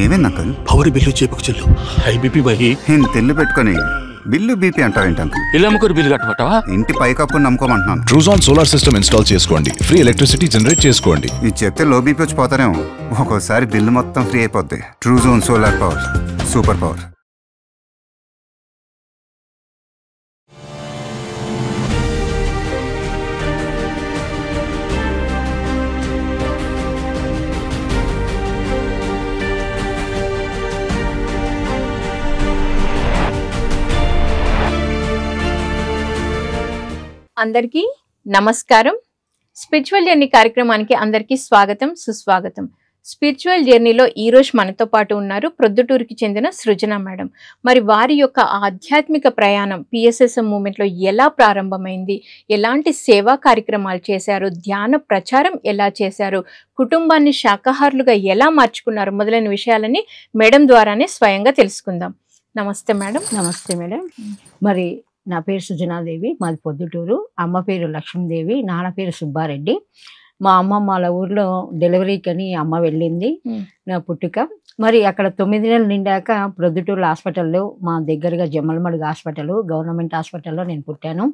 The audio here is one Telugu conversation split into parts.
ఏమైంది అంకుల్? పవర్ బిల్లు చేపకు చెల్లు హై బీపీ బహి తెల్లు పెట్టుకొని బిల్లు బీపీ అంటావేంటి అంకుల్? ఇల్లు అమ్ముకొని బిల్లు కట్టమంటావా? ఇంటి పైకప్పు నమ్ముకోమంటున్నాను. ట్రూజాన్ సోలార్ సిస్టమ్ ఇన్స్టాల్ చేసుకోండి, ఫ్రీ ఎలక్ట్రిసిటీ జనరేట్ చేసుకోండి. ఇది చెప్తే లో బీపీ వచ్చి పోతారేమో. ఒక్కోసారి బిల్లు మొత్తం ఫ్రీ అయిపోద్ది. Truzon solar power, super power. అందరికీ నమస్కారం. స్పిరిచువల్ జర్నీ కార్యక్రమానికి అందరికీ స్వాగతం, సుస్వాగతం. స్పిరిచువల్ జర్నీలో ఈరోజు మనతో పాటు ఉన్నారు ప్రొద్దుటూరుకి చెందిన సృజన మేడం. మరి వారి యొక్క ఆధ్యాత్మిక ప్రయాణం పిఎస్ఎస్ఎం మూవ్మెంట్లో ఎలా ప్రారంభమైంది, ఎలాంటి సేవా కార్యక్రమాలు చేశారు, ధ్యాన ప్రచారం ఎలా చేశారు, కుటుంబాన్ని శాకాహారులుగా ఎలా మార్చుకున్నారు మొదలైన విషయాలని మేడం ద్వారానే స్వయంగా తెలుసుకుందాం. నమస్తే మేడం. నమస్తే మేడం. మరి నా పేరు సుజనాదేవి, మాది పొద్దుటూరు. అమ్మ పేరు లక్ష్మీదేవి, నాన్న పేరు సుబ్బారెడ్డి. మా అమ్మమ్మ వాళ్ళ ఊర్లో డెలివరీకి అని అమ్మ వెళ్ళింది, నా పుట్టుక. మరి అక్కడ 9 నెలలు నిండాక ప్రొద్దుటూరు హాస్పిటల్లో, మా దగ్గరగా జమ్మలమడుగు హాస్పిటల్, గవర్నమెంట్ హాస్పిటల్లో నేను పుట్టాను.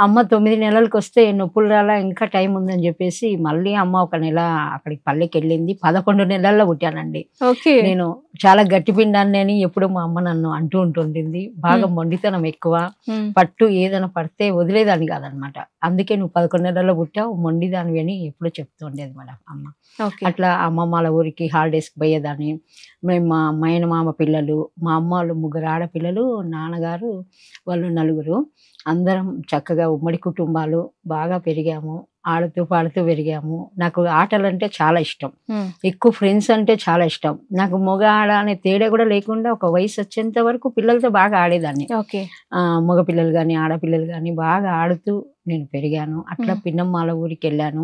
అమ్మ 9 నెలలకు వస్తే నొప్పులు రాలా, ఇంకా టైం ఉందని చెప్పేసి మళ్ళీ అమ్మ 1 నెల అక్కడికి పల్లెకి వెళ్ళింది. 11 నెలల్లో పుట్టానండి. నేను చాలా గట్టిపిండాన్ని అని ఎప్పుడు మా అమ్మ నన్ను అంటూ ఉంటుండింది. బాగా మొండితనం ఎక్కువ, పట్టు ఏదైనా పడితే వదిలేదాన్ని కాదనమాట. అందుకే నువ్వు 11 నెలల్లో పుట్టావు, మొండిదానివి అని ఎప్పుడు చెప్తూ ఉండేది మేడం అమ్మ. అట్లా అమ్మమ్మ వాళ్ళ ఊరికి హాలిడేస్కి పోయేదాన్ని. మేము మా మేనమామ పిల్లలు, మా అమ్మ వాళ్ళు 3 ఆడపిల్లలు, నాన్నగారు వాళ్ళు 4, అందరం చక్కగా ఉమ్మడి కుటుంబాలు, బాగా పెరిగాము. ఆడుతూ పాడుతూ పెరిగాము. నాకు ఆటలు అంటే చాలా ఇష్టం, ఎక్కువ ఫ్రెండ్స్ అంటే చాలా ఇష్టం. నాకు మగ ఆడ అనే తేడా కూడా లేకుండా ఒక వయసు వచ్చేంత వరకు పిల్లలతో బాగా ఆడేదాన్ని. మగ పిల్లలు కానీ ఆడపిల్లలు కానీ బాగా ఆడుతూ నేను పెరిగాను. అట్లా పిన్నమ్మాల ఊరికి వెళ్ళాను.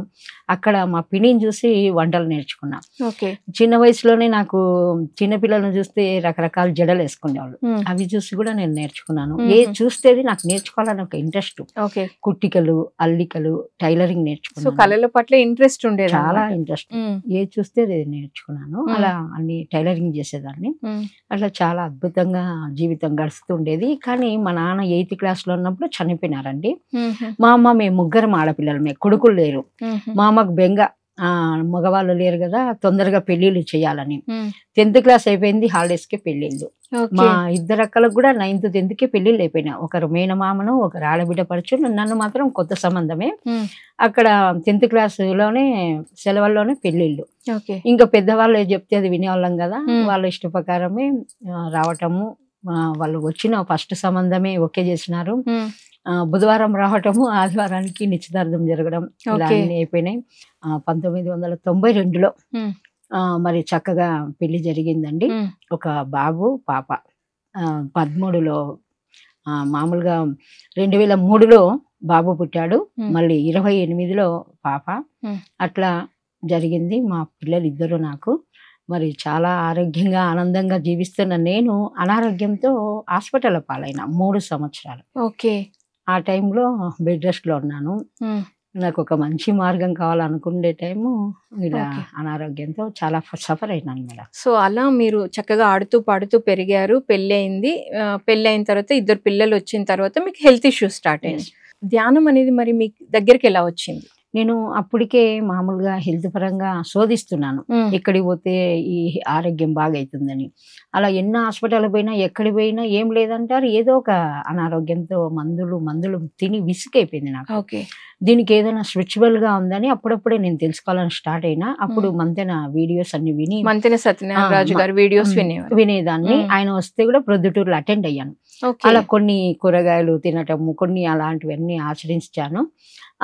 అక్కడ మా పిన్నిని చూసి వంటలు నేర్చుకున్నా. చిన్న వయసులోనే నాకు చిన్నపిల్లలను చూస్తే రకరకాల జడలు వేసుకునేవాళ్ళు, అవి చూసి కూడా నేను నేర్చుకున్నాను. ఏ చూస్తేది నాకు నేర్చుకోవాలని ఒక ఇంట్రెస్ట్. కుట్టికలు, అల్లికలు, టైలరింగ్ నేర్చుకున్నాను. కళల పట్ల ఇంట్రెస్ట్ ఉండేది, చాలా ఇంట్రెస్ట్. ఏ చూస్తే నేర్చుకున్నాను. అలా అన్ని టైలరింగ్ చేసేదాన్ని. అట్లా చాలా అద్భుతంగా జీవితం గడుస్తూ ఉండేది. కానీ మా నాన్న 8th క్లాస్లో ఉన్నప్పుడు చనిపోయినారండి. మా అమ్మ, మేము 3 ఆడపిల్లలమే, కొడుకులు లేరు. మా అమ్మకు బెంగ, మగవాళ్ళు లేరు కదా, తొందరగా పెళ్లిళ్ళు చేయాలని. 10th క్లాస్ అయిపోయింది, హాలిడేస్కి పెళ్లిళ్ళు. మా 2 అక్కలకు కూడా 9th 10th పెళ్లిళ్ళు అయిపోయినాయి. ఒకరు మేనమామను, ఒకరు ఆడబిడ్డ పరచు, నన్ను మాత్రం కొత్త సంబంధమే. అక్కడ 10th క్లాస్లోనే సెలవుల్లోనే పెళ్లిళ్ళు. ఇంకా పెద్దవాళ్ళు చెప్తే అది వినేవాళ్ళం కదా, వాళ్ళ ఇష్ట ప్రకారమే రావటము. వాళ్ళు వచ్చిన ఫస్ట్ సంబంధమే ఓకే చేసినారు. బుధవారం రావటము, ఆదివారానికి నిశ్చితార్థం జరగడం, ఇలా అన్ని అయిపోయినాయి. 1992లో మరి చక్కగా పెళ్లి జరిగిందండి. ఒక బాబు పాప. 13లో మామూలుగా 2003లో బాబు పుట్టాడు, మళ్ళీ 28లో పాప. అట్లా జరిగింది. మా పిల్లలు 2 నాకు. మరి చాలా ఆరోగ్యంగా ఆనందంగా జీవిస్తున్న నేను అనారోగ్యంతో హాస్పిటల్ పాలైన 3 సంవత్సరాలు. ఆ టైంలో బెడ్ రెస్ట్లో ఉన్నాను. నాకు ఒక మంచి మార్గం కావాలనుకునే టైము ఇలా అనారోగ్యంతో చాలా సఫర్ అయినాను మేడం. సో అలా మీరు చక్కగా ఆడుతూ పాడుతూ పెరిగారు. పెళ్ళి అయింది. పెళ్ళి అయిన తర్వాత 2 పిల్లలు వచ్చిన తర్వాత మీకు హెల్త్ ఇష్యూస్ స్టార్ట్ అయింది. ధ్యానం అనేది మరి మీ దగ్గరికి ఎలా వచ్చింది? నేను అప్పటికే మామూలుగా హెల్త్ పరంగా శోధిస్తున్నాను, ఎక్కడికి పోతే ఈ ఆరోగ్యం బాగా అవుతుందని. అలా ఎన్నో హాస్పిటల్ పోయినా, ఎక్కడికి పోయినా ఏం లేదంటారు. ఏదో ఒక అనారోగ్యంతో మందులు తిని విసుగైపోయింది నాకు. దీనికి ఏదైనా స్పిరిచువల్గా ఉందని అప్పుడప్పుడే నేను తెలుసుకోవాలని స్టార్ట్ అయినా. అప్పుడు మంతెన వీడియోస్ అన్ని విని, మంతెన సత్యనారాయణ గారి వీడియోస్ వినేదాన్ని. ఆయన వస్తే కూడా ప్రొద్దుటూరులో అటెండ్ అయ్యాను. అలా కొన్ని కూరగాయలు తినటము, కొన్ని అలాంటివన్నీ ఆచరించాను.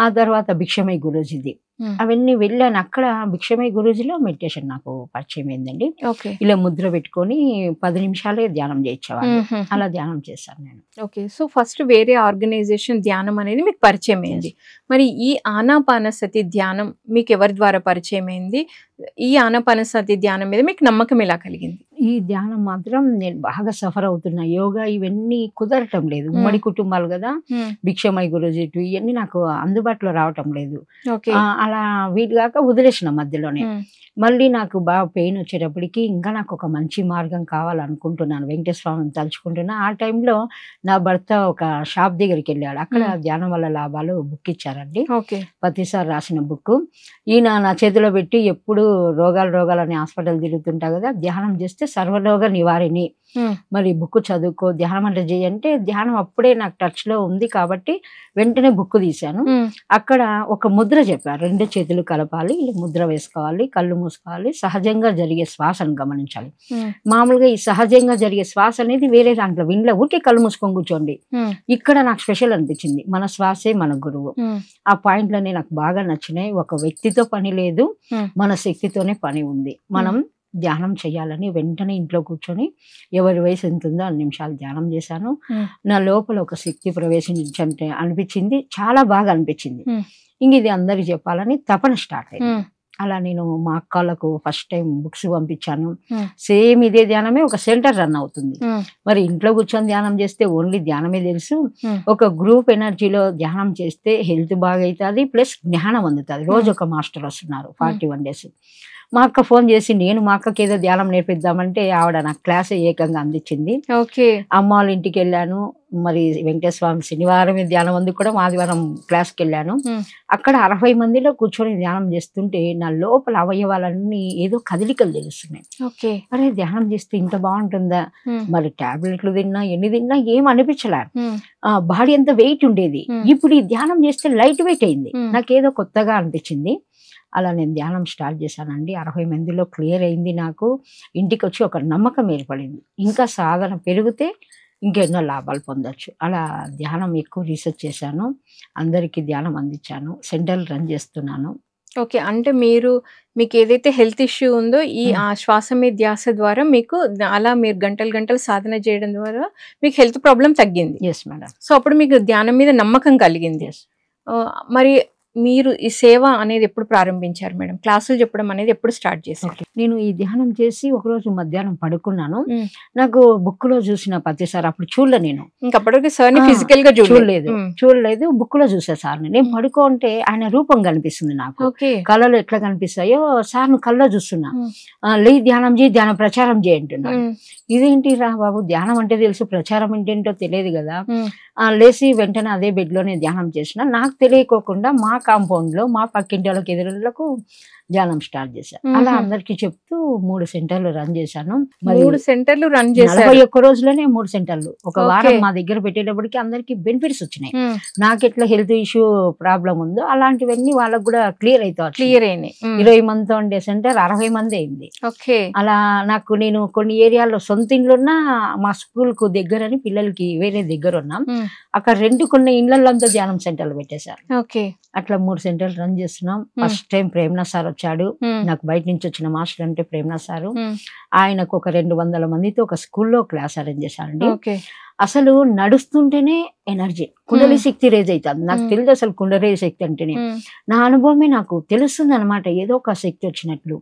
ఆ తర్వాత భిక్షమై గురూజీది అవన్నీ వెళ్ళాను. అక్కడ భిక్షమై గురూజీలో మెడిటేషన్ నాకు పరిచయం అయిందండి. ఇలా ముద్ర పెట్టుకొని 10 నిమిషాలే ధ్యానం చేయించేవాళ్ళు. అలా ధ్యానం చేశాను నేను. సో ఫస్ట్ వేరే ఆర్గనైజేషన్ ధ్యానం అనేది మీకు పరిచయం అయింది. మరి ఈ ఆనాపానసతి ధ్యానం మీకు ఎవరి ద్వారా పరిచయం అయింది? ఈ ఆనాపానసతి ధ్యానం మీద మీకు నమ్మకం ఎలా కలిగింది? ఈ ధ్యానం మాత్రం నేను బాగా సఫర్ అవుతున్నా. యోగా ఇవన్నీ కుదరటం లేదు. ఉమ్మడి కుటుంబాలు కదా, భిక్షమై గురుజీ ఇవన్నీ నాకు అందుబాటులో రావటం లేదు. అలా వీలు కాక వదిలేసిన మధ్యలోనే. మళ్ళీ నాకు బాగా పెయిన్ వచ్చేటప్పటికి ఇంకా నాకు ఒక మంచి మార్గం కావాలనుకుంటున్నాను, వెంకటేశ్వర స్వామిని తలుచుకుంటున్నా. ఆ టైంలో నా భర్త ఒక షాప్ దగ్గరికి వెళ్ళాడు. అక్కడ ధ్యానం వల్ల లాభాలు బుక్ ఇచ్చారండి, ప్రతిసారి రాసిన బుక్. ఈయన నా చేతిలో పెట్టి ఎప్పుడు రోగాలని హాస్పిటల్ తిరుగుతుంటా కదా, ధ్యానం చేస్తే సర్వరోగ నివారిణి, మరి బుక్ చదువుకో, ధ్యానం అంటే చేయంటే, ధ్యానం అప్పుడే నాకు టచ్ లో ఉంది కాబట్టి వెంటనే బుక్ తీశాను. అక్కడ ఒక ముద్ర చెప్పారు, 2 చేతులు కలపాలి, ముద్ర వేసుకోవాలి, కళ్ళు మూసుకోవాలి, సహజంగా జరిగే శ్వాసను గమనించాలి. మామూలుగా ఈ సహజంగా జరిగే శ్వాస అనేది వేరే దాంట్లో వినలే, ఊరికే కళ్ళు మూసుకొని కూర్చోండి. ఇక్కడ నాకు స్పెషల్ అనిపించింది, మన శ్వాసే మన గురువు. ఆ పాయింట్లనే నాకు బాగా నచ్చినాయి. ఒక వ్యక్తితో పని లేదు, మన శక్తితోనే పని ఉంది. మనం ధ్యానం చేయాలని వెంటనే ఇంట్లో కూర్చొని ఎవరి వయసు ఎంత ఉందో 2 నిమిషాలు ధ్యానం చేశాను. నా లోపల ఒక శక్తి ప్రవేశించంటే అనిపించింది, చాలా బాగా అనిపించింది. ఇంక ఇది అందరికి చెప్పాలని తపన స్టార్ట్ అయింది. అలా నేను మా అక్కలకు ఫస్ట్ టైం బుక్స్ పంపించాను. సేమ్ ఇదే ధ్యానమే ఒక సెంటర్ రన్ అవుతుంది. మరి ఇంట్లో కూర్చొని ధ్యానం చేస్తే ఓన్లీ ధ్యానమే తెలుసు, ఒక గ్రూప్ ఎనర్జీలో ధ్యానం చేస్తే హెల్త్ బాగా అవుతుంది, ప్లస్ జ్ఞానం అందుతుంది. రోజు ఒక మాస్టర్ వస్తున్నారు 41 days. మా అక్క ఫోన్ చేసి నేను మా అక్కకి ఏదో ధ్యానం నేర్పిద్దామంటే ఆవిడ నాకు క్లాస్ ఏకంగా అందించింది. అమ్మ వాళ్ళ ఇంటికి వెళ్ళాను. మరి వెంకటేశ్వర స్వామి శనివారం ధ్యానం అందుకు కూడా ఆదివారం క్లాస్కి వెళ్ళాను. అక్కడ 60 మందిలో కూర్చొని ధ్యానం చేస్తుంటే నా లోపల అవయవాలన్నీ ఏదో కదలికలు తెలుస్తున్నాయి. అరే ధ్యానం చేస్తే ఇంత బాగుంటుందా, మరి టాబ్లెట్లు తిన్నా ఎన్ని తిన్నా ఏం అనిపించలే, బాడీ అంతా వెయిట్ ఉండేది. ఇప్పుడు ఈ ధ్యానం చేస్తే లైట్ వెయిట్ అయింది, నాకేదో కొత్తగా అనిపించింది. అలా నేను ధ్యానం స్టార్ట్ చేశానండి. 60 మందిలో క్లియర్ అయింది. నాకు ఇంటికి వచ్చి ఒక నమ్మకం ఏర్పడింది, ఇంకా సాధన పెరిగితే ఇంకెన్నో లాభాలు పొందొచ్చు. అలా ధ్యానం ఎక్కువ రీసెర్చ్ చేశాను, అందరికీ ధ్యానం అందించాను, సెంటర్లు రన్ చేస్తున్నాను. అంటే మీకు ఏదైతే హెల్త్ ఇష్యూ ఉందో ఈ ఆ శ్వాస మీద ధ్యాస ద్వారా మీకు అలా మీరు గంటలు సాధన చేయడం ద్వారా మీకు హెల్త్ ప్రాబ్లం తగ్గింది. Yes madam. సో అప్పుడు మీకు ధ్యానం మీద నమ్మకం కలిగింది. మరి మీరు ఈ సేవ అనేది ఎప్పుడు ప్రారంభించారు మేడం? క్లాసులు చెప్పడం అనేది ఎప్పుడు స్టార్ట్ చేశారు? నేను ఈ ధ్యానం చేసి ఒకరోజు మధ్యాహ్నం పడుకున్నాను. నాకు బుక్ లో చూసిన ప్రతిసారి, అప్పుడు చూడలే నేను, ఇంకప్పటికి సార్ ఫిజికల్ గా చూడలేదు, బుక్ లో చూసా సార్ని. నేను పడుకుంటే ఆయన రూపం కనిపిస్తుంది నాకు, కళలు ఎట్లా కనిపిస్తాయో సార్ను కళ్ళలో చూస్తున్నా. లే ధ్యానం చేయి, ధ్యాన ప్రచారం చేయంటున్నాను. ఇదేంటి రా బాబు, ధ్యానం అంటే తెలుసు, ప్రచారం ఏంటేంటో తెలియదు కదా. లేచి వెంటనే అదే బెడ్ లోనే ధ్యానం చేసిన. నాకు తెలియకోకుండా మా కాంపౌండ్ లో మా పక్కింటి వాళ్ళకి ఎదురులకు ధ్యానం స్టార్ట్ చేశాను. అలా అందరికి చెప్తూ 3 సెంటర్లు రన్ చేశాను. 3 సెంటర్లు రన్ చేశాను. 41 రోజులోనే 3 సెంటర్లు. ఒక వారం మా దగ్గర పెట్టేటప్పటికి అందరికి బెనిఫిట్స్ వచ్చినాయి. నాకు ఎట్లా హెల్త్ ఇష్యూ ప్రాబ్లం ఉందో అలాంటివన్నీ వాళ్ళకు కూడా క్లియర్ అయినాయి. 20 మందితో ఉండే సెంటర్ 60 మంది అయింది. అలా నాకు నేను కొన్ని ఏరియాల్లో సొంత ఇండ్లున్నా, మా స్కూల్ కు దగ్గరని పిల్లలకి వేరే దగ్గర ఉన్నాం, అక్కడ రెంట్కున్న ఇళ్లల్లో ధ్యానం సెంటర్లు పెట్టేశారు. అట్లా 3 సెంటర్లు రన్ చేస్తున్నాం. ఫస్ట్ టైం ప్రేమనాథ్ సార్ వచ్చాడు. నాకు బయట నుంచి వచ్చిన మాస్టర్ అంటే ప్రేమనాథ్ సారు. ఆయనకు ఒక 200 మందితో ఒక స్కూల్లో క్లాస్ అరేంజ్ చేశారండి. అసలు నడుస్తుంటేనే ఎనర్జీ, కుండలి శక్తి రేజ్ అవుతుంది. నాకు తెలియదు అసలు కుండలి శక్తి అంటేనే, నా అనుభవమే నాకు తెలుస్తుంది అనమాట, ఏదో ఒక శక్తి వచ్చినట్లు.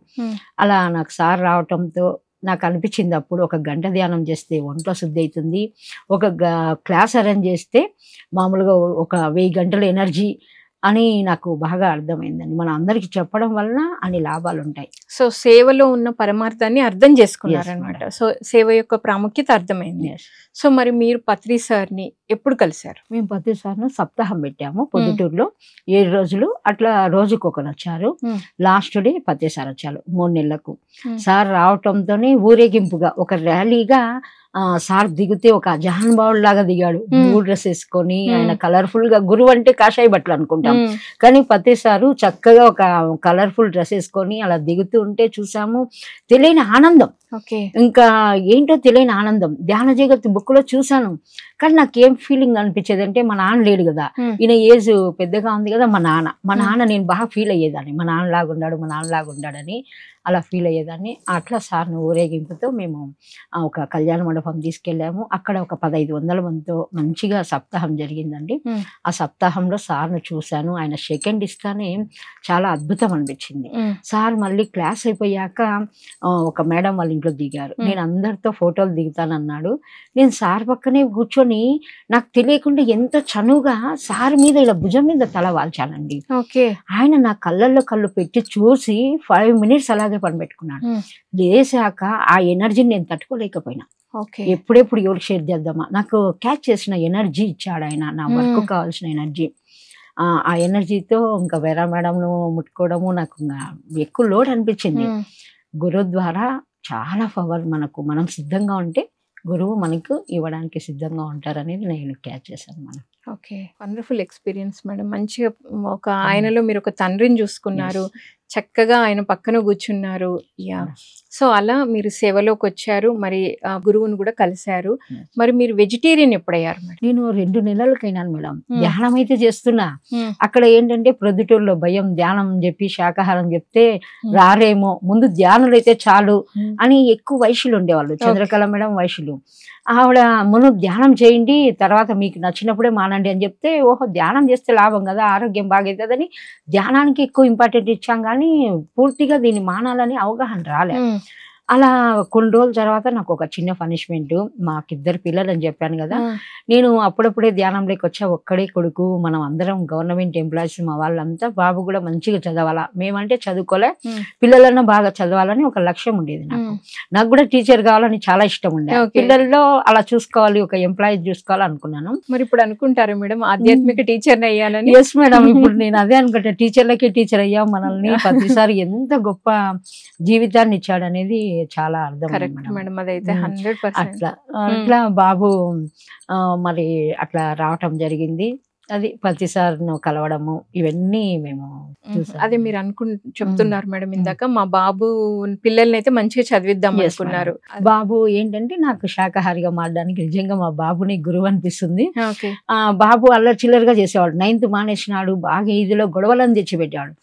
అలా నాకు సార్ రావటంతో నాకు అనిపించింది అప్పుడు, ఒక గంట ధ్యానం చేస్తే ఒంట్లో శుద్ధి అవుతుంది, ఒక క్లాస్ అరేంజ్ చేస్తే మామూలుగా ఒక 1000 గంటల ఎనర్జీ అని నాకు బాగా అర్థమైందండి. మనం అందరికి చెప్పడం వలన అన్ని లాభాలు ఉంటాయి. సో సేవలో ఉన్న పరమార్థాన్ని అర్థం చేసుకున్నారనమాట. సో సేవ యొక్క ప్రాముఖ్యత అర్థమైంది. సో మరి మీరు పత్రి సార్ని ఎప్పుడు కలిశారు? మేము పత్రి సార్ను సప్తాహం పెట్టాము పొద్దుటూరులో, 7 రోజులు. అట్లా రోజుకొకరు వచ్చారు. లాస్ట్ డే పత్రి సార్ వచ్చారు 3 నెలలకు. సార్ రావటంతోనే ఊరేగింపుగా ఒక ర్యాలీగా సార్ దిగితే ఒక జహాన్ బావుల్ లాగా దిగాడు. బ్లూ డ్రెస్ వేసుకొని, ఆయన కలర్ఫుల్ గా, గురువు అంటే కాషాయ బట్టలు అనుకుంటాం కానీ పత్రి సారు చక్కగా ఒక కలర్ఫుల్ డ్రెస్ వేసుకొని అలా దిగుతూ ఉంటే చూసాము. తెలియని ఆనందం, ఇంకా ఏంటో తెలియని ఆనందం. ధ్యాన జగత్ బుక్ లో చూసాను కానీ నాకు ఏం ఫీలింగ్ అనిపించేది అంటే, మా నాన్న లేడు కదా, ఈయన ఏజ్ పెద్దగా ఉంది కదా, మా నాన్న నేను బాగా ఫీల్ అయ్యేదాన్ని, మా నాన్నలాగా ఉండాడని అలా ఫీల్ అయ్యేదాన్ని. అట్లా సార్ను ఊరేగింపుతో మేము ఒక కళ్యాణ మండపం మండపం తీసుకెళ్ళాము. అక్కడ ఒక 1500 మందితో మంచిగా సప్తాహం జరిగిందండి. ఆ సప్తాహంలో సార్ను చూశాను. ఆయన సెకండ్ ఇస్తానే చాలా అద్భుతం అనిపించింది. సార్ మళ్ళీ క్లాస్ అయిపోయాక ఒక మేడం వాళ్ళ ఇంట్లో దిగారు. నేను అందరితో ఫోటోలు దిగుతానన్నాడు. నేను సార్ పక్కనే కూర్చొని నాకు తెలియకుండా ఎంత చనువుగా సార్ మీద ఇలా భుజం మీద తల వాల్చానండి. ఆయన నా కళ్ళల్లో కళ్ళు పెట్టి చూసి 5 minutes అలాగే పనిపెట్టుకున్నాడు. లేసాక ఆ ఎనర్జీని నేను తట్టుకోలేకపోయినా. ఎప్పుడెప్పుడు ఎవరికి షేర్ చేద్దామా, నాకు క్యాచ్ చేసిన ఎనర్జీ ఇచ్చాడు ఆయన, నా వర్క్ కావాల్సిన ఎనర్జీ. ఆ ఎనర్జీతో ఇంకా వేరే మేడంను ముట్టుకోవడము నాకు ఎక్కువ లోడ్ అనిపించింది. గురువు ద్వారా చాలా పవర్ మనకు, మనం సిద్ధంగా ఉంటే గురువు మనకు ఇవ్వడానికి సిద్ధంగా ఉంటారనేది నేను క్యాచ్ చేశాను. మనం ఓకే, వండర్ఫుల్ ఎక్స్పీరియన్స్ మేడం. మంచిగా ఒక ఆయనలో మీరు ఒక తండ్రిని చూసుకున్నారు, చక్కగా ఆయన పక్కన కూర్చున్నారు. యా, సో అలా మీరు సేవలోకి వచ్చారు, మరి గురువుని కూడా కలిశారు. మరి మీరు వెజిటేరియన్ ఎప్పుడయ్యారు మేడం? నేను 2 నెలలకైనాను మేడం. ధ్యానం అయితే చేస్తున్నా. అక్కడ ఏంటంటే ప్రొద్దుటూరులో భయం, ధ్యానం చెప్పి శాకాహారం చెప్తే రారేమో, ముందు ధ్యానులు అయితే చాలు అని ఎక్కువ వైశ్యులు ఉండేవాళ్ళు. చంద్రకళ మేడం వైశ్యులు. ఆవిడ ముందు ధ్యానం చేయండి, తర్వాత మీకు నచ్చినప్పుడే మానండి అని చెప్తే, ఓహో ధ్యానం చేస్తే లాభం కదా, ఆరోగ్యం బాగవుతుందని ధ్యానానికి ఎక్కువ ఇంపార్టెంట్ ఇచ్చాం, కానీ పూర్తిగా దీన్ని మానాలని అవగాహన రాలే. అలా కొన్ని రోజుల తర్వాత నాకు ఒక చిన్న పనిష్మెంట్. మాకిద్దరు పిల్లలు అని చెప్పాను కదా, నేను అప్పుడప్పుడే ధ్యానంలోకి వచ్చా. ఒక్కడే కొడుకు, మనం అందరం గవర్నమెంట్ ఎంప్లాయీస్, మా వాళ్ళంతా. బాబు కూడా మంచిగా చదవాలా, మేమంటే చదువుకోలే, పిల్లలన్నా బాగా చదవాలని ఒక లక్ష్యం ఉండేది నాకు. నాకు కూడా టీచర్ కావాలని చాలా ఇష్టం ఉండే. పిల్లల్లో అలా చూసుకోవాలి, ఒక ఎంప్లాయీ చూసుకోవాలి అనుకున్నాను. మరి ఇప్పుడు అనుకుంటారు మేడం ఆధ్యాత్మిక టీచర్ అయ్యాలని? ఎస్ మేడం, ఇప్పుడు నేను అదే అనుకుంటా, టీచర్లకే టీచర్ అయ్యాం, మనల్ని ప్రతిసారి ఎంత గొప్ప జీవితాన్ని ఇచ్చాడు అనేది చాలా అర్థం. అట్లా బాబు మరి అట్లా రావటం జరిగింది. అది ప్రతిసారి కలవడము ఇవన్నీ మేము అదే మీరు చెప్తున్నారు మేడం ఇందాక, మా బాబు పిల్లల్ని అయితే మంచిగా చదివిద్దాం అనుకున్నారు. బాబు ఏంటంటే నాకు శాకాహారిగా మారడానికి నిజంగా మా బాబుని గురువు అనిపిస్తుంది. బాబు అల్లరి చిల్లరగా చేసేవాడు. 9th మానేసినాడు, బాగా ఇదిలో గొడవలను తెచ్చిపెట్టాడు.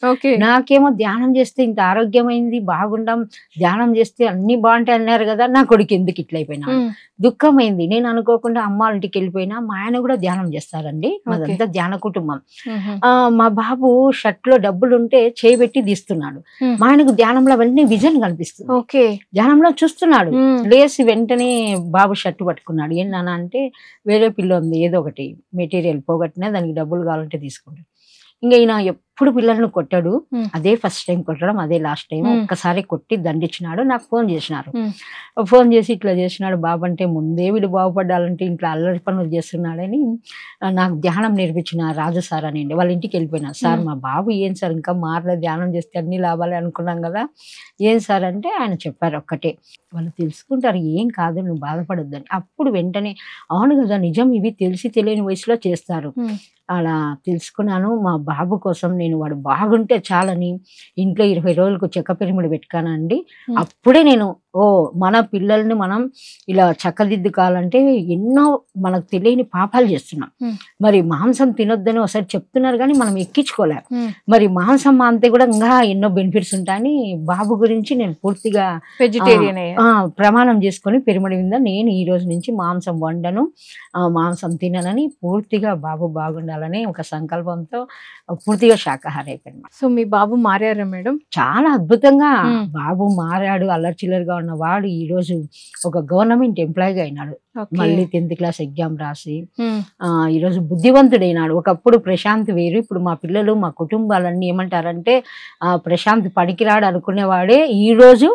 నాకేమో ధ్యానం చేస్తే ఇంత ఆరోగ్యమైంది, బాగుండం, ధ్యానం చేస్తే అన్ని బాగుంటాయి అన్నారు కదా, నా కొడుకు ఎందుకు ఇట్లయిపోయినాడు, దుఃఖమైంది. నేను అనుకోకుండా అమ్మ వాళ్ళ ఇంటికి వెళ్ళిపోయినా. మా ఆయన కూడా ధ్యానం చేస్తారండి, మాదంతా ధ్యాన కుటుంబం. మా బాబు షర్ట్ లో డబ్బులు ఉంటే చేయబెట్టి తీస్తున్నాడు. మా ఆయనకు ధ్యానంలో వెంటనే విజన్ కనిపిస్తుంది. ధ్యానంలో చూస్తున్నాడు, లేసి వెంటనే బాబు షర్ట్ పట్టుకున్నాడు. ఏంటన్నా అంటే, వేరే పిల్ల ఉంది, ఏదో ఒకటి మెటీరియల్ పోగొట్టినా దానికి డబ్బులు కావాలంటే తీసుకుంటాడు. ఇంకా ఈయన ఎప్పుడు పిల్లలను కొట్టాడు. అదే ఫస్ట్ టైం కొట్టడం, అదే లాస్ట్ టైం. ఒక్కసారి కొట్టి దండించినాడు. నాకు ఫోన్ చేసినారు. ఫోన్ చేసి ఇట్లా చేసినాడు బాబు అంటే, ముందే వీడు బాగుపడాలంటే ఇంట్లో అల్లరి పనులు చేస్తున్నాడని నాకు ధ్యానం నేర్పించిన రాజు సార్ అని వాళ్ళ ఇంటికి వెళ్ళిపోయినా. సార్ మా బాబు ఏం సార్ ఇంకా మారలేదు, ధ్యానం చేస్తే అన్ని లాభాలే అనుకున్నాం కదా, ఏం సార్ అంటే ఆయన చెప్పారు ఒక్కటే, వాళ్ళు తెలుసుకుంటారు, ఏం కాదు, నువ్వు బాధపడొద్దని. అప్పుడు వెంటనే అవును కదా నిజం, ఇవి తెలిసి తెలియని వయసులో చేస్తారు. అలా తెలుసుకున్నాను. మా బాబు కోసం నేను వాడు బాగుంటే చాలని ఇంట్లో 20 రోజులకు చెక్క పిరమిడ్ పెట్టుకానండి. అప్పుడే నేను మన పిల్లల్ని మనం ఇలా చక్కదిద్దుకోవాలంటే ఎన్నో మనకు తెలియని పాపాలు చేస్తున్నాం. మరి మాంసం తినొద్దని ఒకసారి చెప్తున్నారు కానీ మనం ఎక్కించుకోలేం. మరి మాంసం అంతే కూడా ఇంకా ఎన్నో బెనిఫిట్స్ ఉంటాయని బాబు గురించి నేను పూర్తిగా వెజిటేరియన్ ప్రమాణం చేసుకొని పిరమిడ్ మీద నేను ఈ రోజు నుంచి మాంసం వండను, మాంసం తిననని పూర్తిగా బాబు బాగుండాలని ఒక సంకల్పంతో పూర్తిగా శాకాహారి అయిపోయింది. సో మీ బాబు మారారా మేడం? చాలా అద్భుతంగా బాబు మారాడు. అల్లర్చిల్లరుగా ఉన్న వాడు ఈ రోజు ఒక గవర్నమెంట్ ఎంప్లాయీగా అయినాడు. మళ్ళీ 10th క్లాస్ ఎగ్జామ్ రాసి ఈరోజు బుద్ధివంతుడైనాడు. ఒకప్పుడు ప్రశాంత్ వేరు, ఇప్పుడు మా పిల్లలు మా కుటుంబాలన్నీ ఏమంటారంటే ప్రశాంత్ పనికిరాడు అనుకునేవాడే ఈ రోజు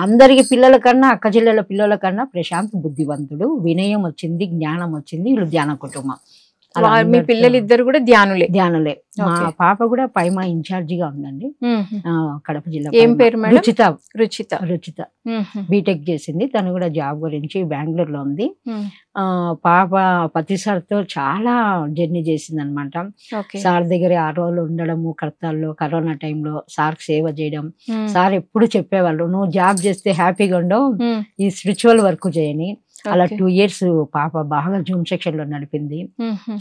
అందరికి పిల్లల కన్నా అక్క చెల్లెల పిల్లల కన్నా ప్రశాంత్ బుద్ధివంతుడు, వినయం వచ్చింది, జ్ఞానం వచ్చింది. వీళ్ళు ధ్యాన కుటుంబం. మీ పిల్లలిద్దరు కూడా ధ్యానులే. మా పాప కూడా పైమా ఇన్ఛార్జిగా ఉందండి, కడప జిల్లా. ఏం పేరు మేడం? రుచిత బీటెక్ చేసింది. తను కూడా జాబ్ గురించి బెంగళూరులో ఉంది. పాప పతిసార్తో చాలా జర్నీ చేసింది అనమాట. సార్ దగ్గర 6 రోజులు ఉండడము కర్తాల్లో, కరోనా టైంలో సార్ సేవ చేయడం. సార్ ఎప్పుడు చెప్పేవాళ్ళు, నువ్వు జాబ్ చేస్తే హ్యాపీగా ఉండవు, ఈ స్పిరిచువల్ వర్క్ చేయని. అలా Okay. 2 years పాప బాగా జూమ్ సెక్షన్ లో నడిపింది.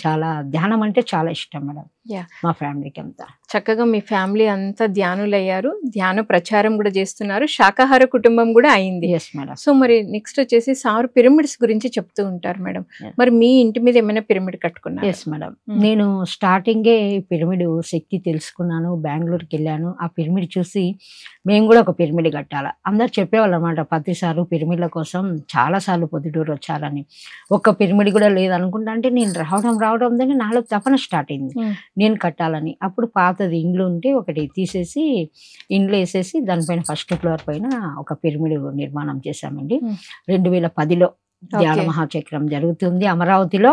చాలా ధ్యానం అంటే చాలా ఇష్టం మేడం Yeah. మా ఫ్యామిలీకి అంతా. చక్కగా మీ ఫ్యామిలీ అంతా ధ్యానులయ్యారు, ధ్యాన ప్రచారం కూడా చేస్తున్నారు, శాకాహార కుటుంబం కూడా అయింది. Yes madam. సో మరి నెక్స్ట్ వచ్చేసి సార్ పిరమిడ్స్ గురించి చెప్తూ ఉంటారు మేడం. Yeah. మరి మీ ఇంటి మీద ఏమైనా పిరమిడ్ కట్టుకున్నారు? Yes madam. నేను స్టార్టింగే పిరమిడ్ శక్తి తెలుసుకున్నాను, బెంగళూరుకి వెళ్ళాను. ఆ పిరమిడ్ చూసి మేము కూడా ఒక పిరమిడ్ కట్టాలి అందరు చెప్పేవాళ్ళు అనమాట. ప్రతిసారి పిరమిడ్ల కోసం చాలా సార్లు పొద్దుటూరు వచ్చారని. ఒక్క పిరమిడ్ కూడా లేదనుకుంటా. అంటే నేను రావడం దాన్ని నాలో తపన స్టార్ట్ అయింది, నేను కట్టాలని. అప్పుడు పాతది ఇండ్లు ఉంటే ఒకటి తీసేసి ఇండ్లు వేసేసి దానిపైన ఫస్ట్ ఫ్లోర్ పైన ఒక పిరమిడ్ నిర్మాణం చేశామండి. 2010లో ధ్యాన మహాచక్రం జరుగుతుంది అమరావతిలో,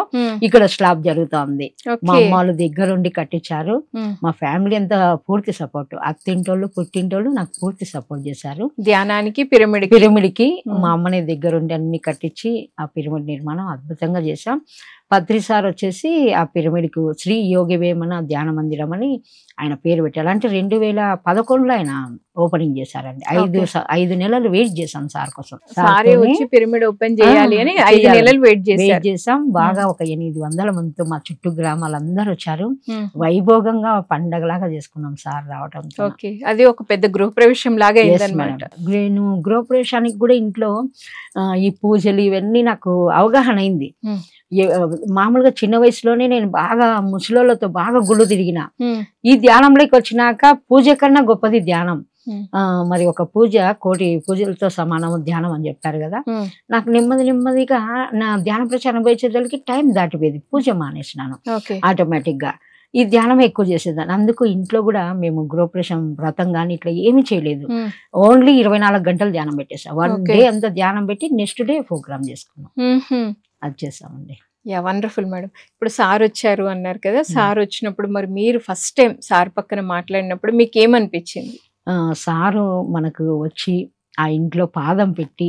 ఇక్కడ స్లాబ్ జరుగుతుంది. మా అమ్మ వాళ్ళు దగ్గరుండి కట్టించారు. మా ఫ్యామిలీ అంతా పూర్తి సపోర్ట్, అత్తింటోళ్ళు పుట్టింటోళ్ళు నాకు పూర్తి సపోర్ట్ చేశారు ధ్యానానికి పిరమిడ్ కి. మా అమ్మని దగ్గరుండి అన్ని కట్టించి ఆ పిరమిడ్ నిర్మాణం అద్భుతంగా చేశాం. పత్రి సార్ వచ్చేసి ఆ పిరమిడ్ కు శ్రీ యోగి వేమన ధ్యాన మందిరం అని ఆయన పేరు పెట్టారు. అంటే 2011లో ఆయన ఓపెనింగ్ చేశారండి. 5 నెలలు వెయిట్ చేశాం సార్ కోసం. సారీ వచ్చి పిరమిడ్ ఓపెన్ చేయాలి అని 5 నెలలు వెయిట్ చేసాం. బాగా ఒక 800 మందితో మా చుట్టూ గ్రామాలందరూ వచ్చారు. వైభోగంగా పండగలాగా చేసుకున్నాం సార్ రావటం. ఓకే, అది ఒక పెద్ద గృహప్రవేశం లాగా అయిందన్నమాట. నేను గృహప్రవేశానికి కూడా ఇంట్లో ఈ పూజలు ఇవన్నీ నాకు అవగాహన అయింది. మామూలుగా చిన్న వయసులోనే నేను బాగా ముసలోళ్ళతో బాగా గుళ్ళు తిరిగిన. ఈ ధ్యానంలోకి వచ్చినాక పూజ కన్నా గొప్పది ధ్యానం. మరి ఒక పూజ 1,000,000 పూజలతో సమానం ధ్యానం అని చెప్పారు కదా. నాకు నెమ్మదిగా నా ధ్యాన ప్రచారం పోయేసరికి టైం దాటిపోయేది, పూజ మానేసినాను ఆటోమేటిక్ గా. ఈ ధ్యానం ఎక్కువ చేసేదాన్ని. అందుకు ఇంట్లో కూడా మేము గృహప్రవేశం వ్రతం కానీ ఇట్లా ఏమీ చేయలేదు. ఓన్లీ 24 గంటలు ధ్యానం పెట్టేసాం. 1 డే అంతా ధ్యానం పెట్టి నెక్స్ట్ డే ప్రోగ్రామ్ చేసుకున్నాం. అది చేసామండి. Yeah, wonderful madam. ఇప్పుడు సార్ వచ్చారు అన్నారు కదా, సార్ వచ్చినప్పుడు మరి మీరు ఫస్ట్ టైం సార్ పక్కన మాట్లాడినప్పుడు మీకు ఏమనిపించింది? సారు మనకు వచ్చి ఆ ఇంట్లో పాదం పెట్టి